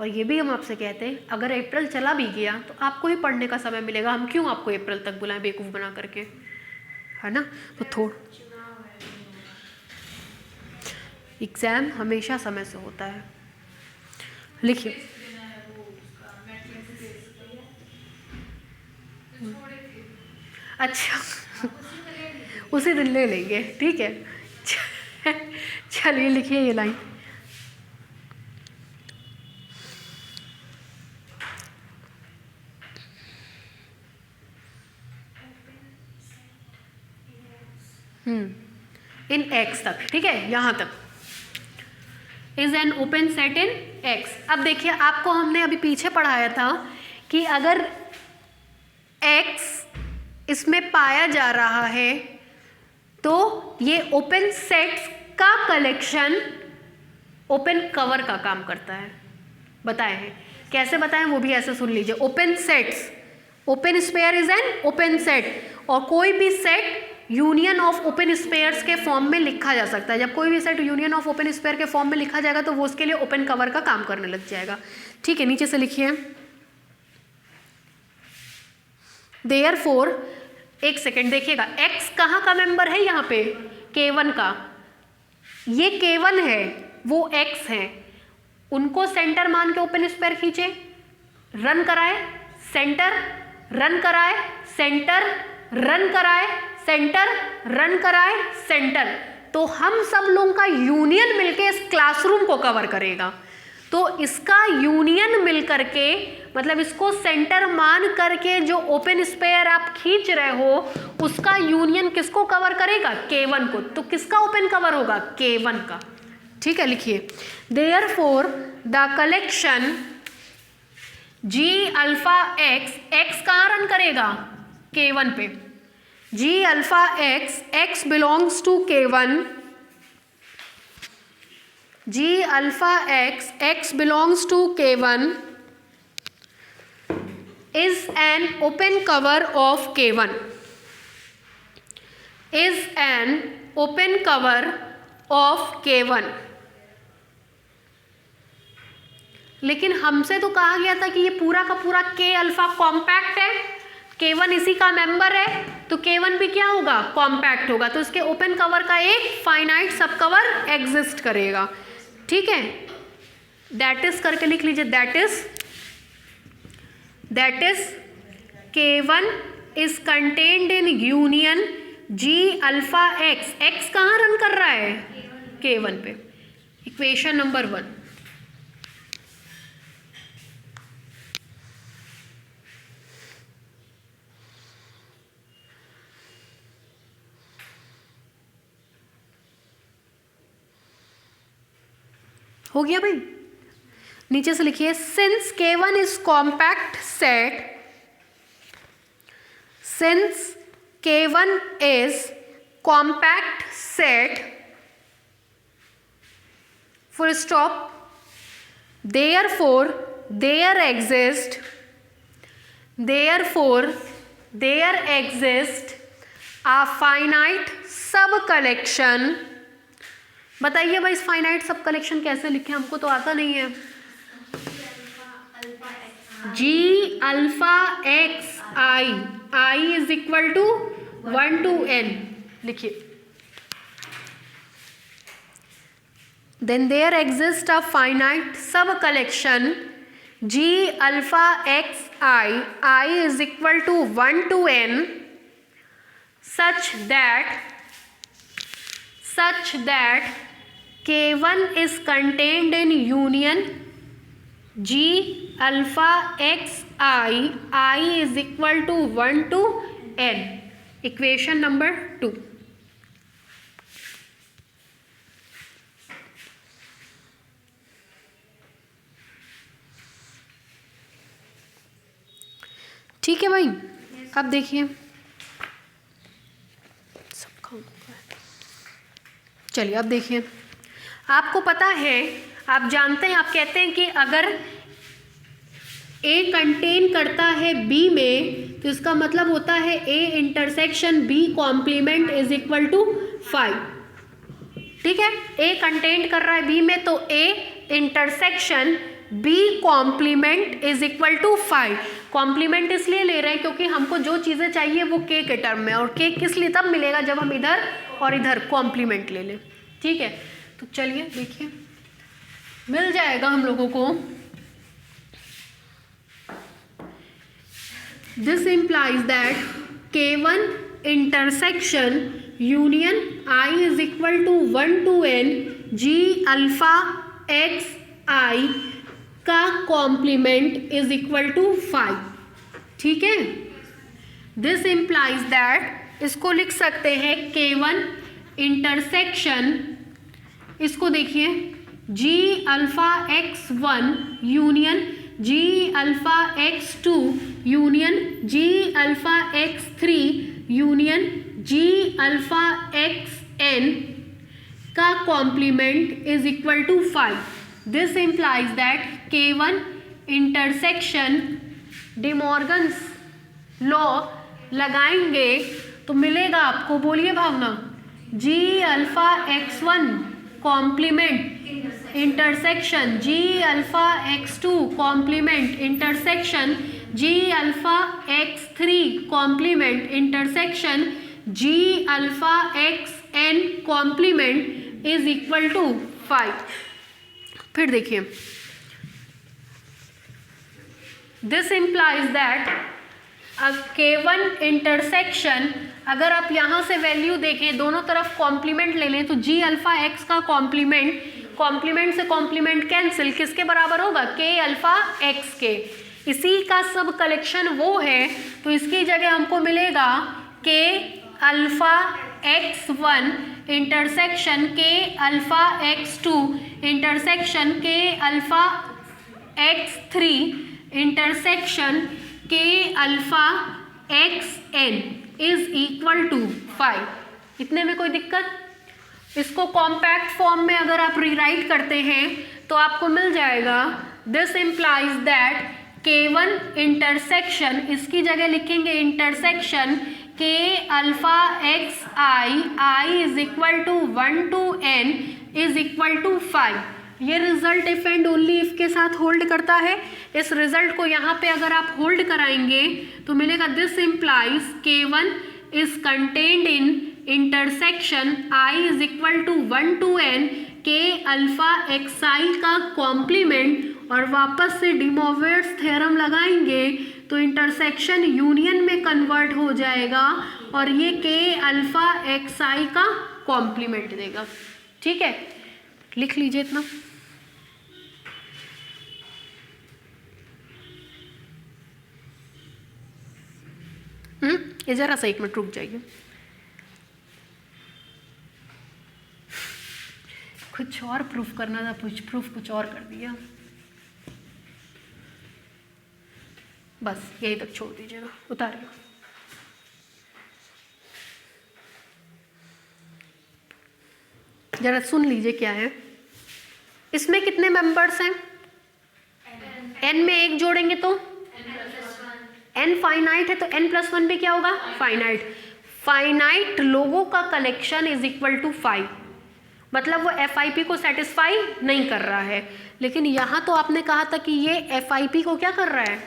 और ये भी हम आपसे कहते हैं, अगर अप्रैल चला भी गया तो आपको ही पढ़ने का समय मिलेगा, हम क्यों आपको अप्रैल तक बुलाएं बेवकूफ़ बना करके, है ना। तो एग्ज़ाम हमेशा समय से होता है। लिखिए, अच्छा उसी दिन ले लेंगे, ठीक है। चलिए लिखिए ये लाइन, इन एक्स तक, ठीक है, यहाँ तक is an open set in x. अब देखिए, आपको हमने अभी पीछे पढ़ाया था कि अगर एक्स इसमें पाया जा रहा है तो ये ओपन सेट्स का कलेक्शन ओपन कवर का काम करता है। बताए हैं कैसे, बताएं वो भी ऐसे सुन लीजिए। Open sets, open sphere is an open set, और कोई भी set union of open spheres के फॉर्म में लिखा जा सकता है। जब कोई भी set union of open sphere के फॉर्म में लिखा जाएगा तो वो उसके लिए ओपन कवर का काम करने लग जाएगा। ठीक है, नीचे से लिखिए, देयरफॉर, एक सेकेंड देखिएगा, x कहाँ का मेंबर है, यहाँ पे K1 का, ये K1 है, वो x है, उनको सेंटर मान के ओपन स्पेयर खींचे, रन कराए, सेंटर रन कराए, सेंटर रन कराए, सेंटर रन कराए, सेंटर, तो हम सब लोगों का यूनियन मिलके इस क्लासरूम को कवर करेगा। तो इसका यूनियन मिल करके, मतलब इसको सेंटर मान करके जो ओपन स्पेयर आप खींच रहे हो उसका यूनियन किसको कवर करेगा, K1 को। तो किसका ओपन कवर होगा, K1 का। ठीक है, लिखिए, therefore the collection G alpha x कहाँ रन करेगा, K1 पे, G alpha x belongs to K1, G alpha x belongs to K1 is an open cover of K1, is an open cover of K1। लेकिन हमसे तो कहा गया था कि ये पूरा का पूरा K अल्फा कॉम्पैक्ट है, K1 इसी का मेंबर है, तो K1 भी क्या होगा, कॉम्पैक्ट होगा, तो इसके ओपन कवर का एक फाइनाइट सब कवर एग्जिस्ट करेगा। ठीक है, दैट इज करके लिख लीजिए, that is K1 is contained in union G alpha x कहाँ रन कर रहा है, K1 पे। Equation number 1। हो गया भाई, नीचे से लिखिए, since K1 is compact set, since K1 is compact set, full stop, therefore there exist a finite sub collection. बताइए भाई, इस फाइनाइट सब कलेक्शन कैसे लिखे, हमको तो आता नहीं है। G alpha x I is equal to 1 to n, लिखिए, then there exist a finite sub collection G alpha x I is equal to 1 to n such that K1 is contained in union G alpha x I is equal to 1 to n. Equation number 2. ठीक है भाई, अब देखिए चलिए अब देखिए, आपको पता है, आप जानते हैं, आप कहते हैं कि अगर A कंटेन करता है B में तो इसका मतलब होता है A intersection B complement is equal to 5. ठीक है, A कंटेन कर रहा है B में तो A intersection B complement is equal to 5. Complement इसलिए ले रहे हैं क्योंकि हमको जो चीज़ें चाहिए वो K के टर्म में, और K किस लिए तब मिलेगा जब हम इधर और इधर कॉम्प्लीमेंट ले लें. ठीक है, तो चलिए देखिए, मिल जाएगा हम लोगों को. This implies that K1 intersection union I is equal to 1 to n G alpha x I का कॉम्प्लीमेंट इज इक्वल टू 5. ठीक है, दिस इम्प्लाइज दैट, इसको लिख सकते हैं K1 इंटरसेक्शन, इसको देखिए G alpha x1 union G alpha x2 union G alpha x3 union G alpha xn का complement is equal to 5. This implies that K1 intersection, De Morgan's law लगाएंगे तो मिलेगा आपको, बोलिए Bhavna, G alpha x1 complement intersection G alpha x2 complement intersection G alpha x3 complement intersection G alpha xn complement is equal to 5. फिर देखिए, this implies that K1 intersection, अगर आप यहाँ से वैल्यू देखें, दोनों तरफ कॉम्प्लीमेंट ले लें तो G अल्फा x का कॉम्प्लीमेंट, कॉम्प्लीमेंट से कॉम्प्लीमेंट कैंसिल, किसके बराबर होगा, K अल्फा x के. इसी का सब कलेक्शन वो है, तो इसकी जगह हमको मिलेगा K alpha x1 intersection K alpha x2 intersection K alpha x3 intersection K alpha xn is equal to 5. इतने में कोई दिक्कत? इसको कॉम्पैक्ट फॉर्म में अगर आप रीराइट करते हैं तो आपको मिल जाएगा, this implies that K1 intersection, इसकी जगह लिखेंगे intersection K alpha x I is equal to 1 to n is equal to 5. ये result if and only if के साथ होल्ड करता है. इस रिजल्ट को यहाँ पे अगर आप होल्ड कराएंगे तो मिलेगा, this implies K1 is contained in intersection I is equal to 1 to n K alpha xi का कॉम्प्लीमेंट, और वापस से डी मोवेर्स थ्योरम लगाएंगे तो इंटरसेक्शन यूनियन में कन्वर्ट हो जाएगा और ये K अल्फा xi का कॉम्प्लीमेंट देगा. ठीक है, लिख लीजिए इतना. ये जरा सा 1 मिनट रुक जाइए. कुछ और प्रूफ करना था, कुछ और कर दिया. बस यही तक छोड़ दीजिएगा, उतारिए. जरा सुन लीजिए क्या है. इसमें कितने मेंबर्स हैं? n में 1 जोड़ेंगे तो n फाइनाइट है, तो n+1 पे क्या होगा, फाइनाइट. फाइनाइट लोगों का कलेक्शन इज इक्वल टू 5. मतलब वो FIP को सेटिस्फाई नहीं कर रहा है. लेकिन यहाँ तो आपने कहा था कि ये FIP को क्या कर रहा है,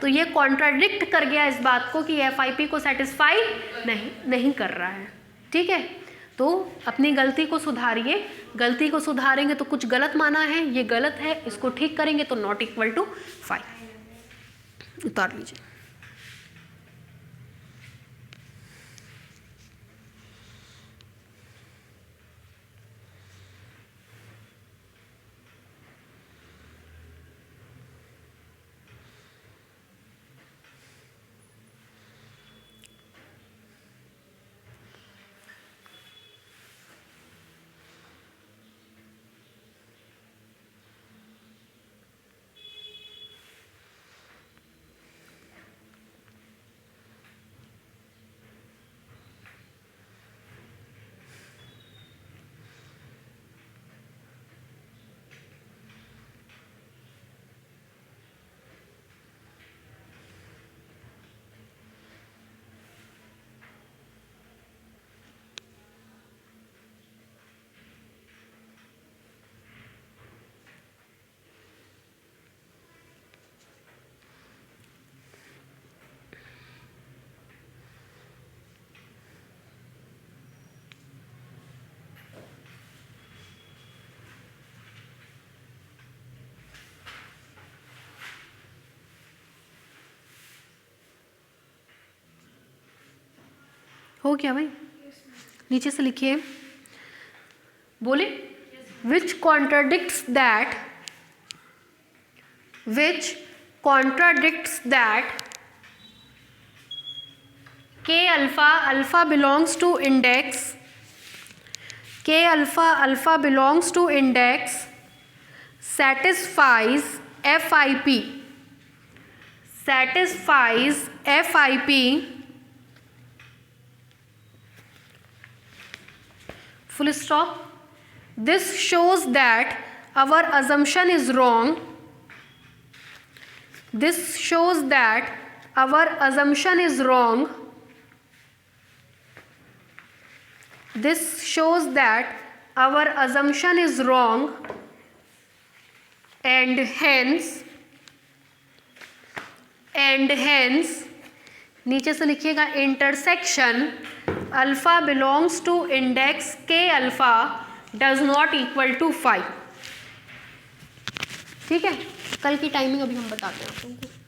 तो ये कॉन्ट्राडिक्ट कर गया इस बात को कि FIP को सेटिस्फाई नहीं कर रहा है. ठीक है, तो अपनी गलती को सुधारिए. गलती को सुधारेंगे तो कुछ गलत माना है, ये गलत है, इसको ठीक करेंगे तो नॉट इक्वल टू 5. उतार लीजिए. हो गया भाई, नीचे से लिखिए, बोले which contradicts that K alpha belongs to index, K alpha belongs to index satisfies FIP full stop. This shows that our assumption is wrong. This shows that our assumption is wrong. This shows that our assumption is wrong, and hence नीचे से लिखिएगा intersection alpha belongs to index K alpha does not equal to 5। ठीक है, कल की timing अभी हम बताते हैं आप लोगों को।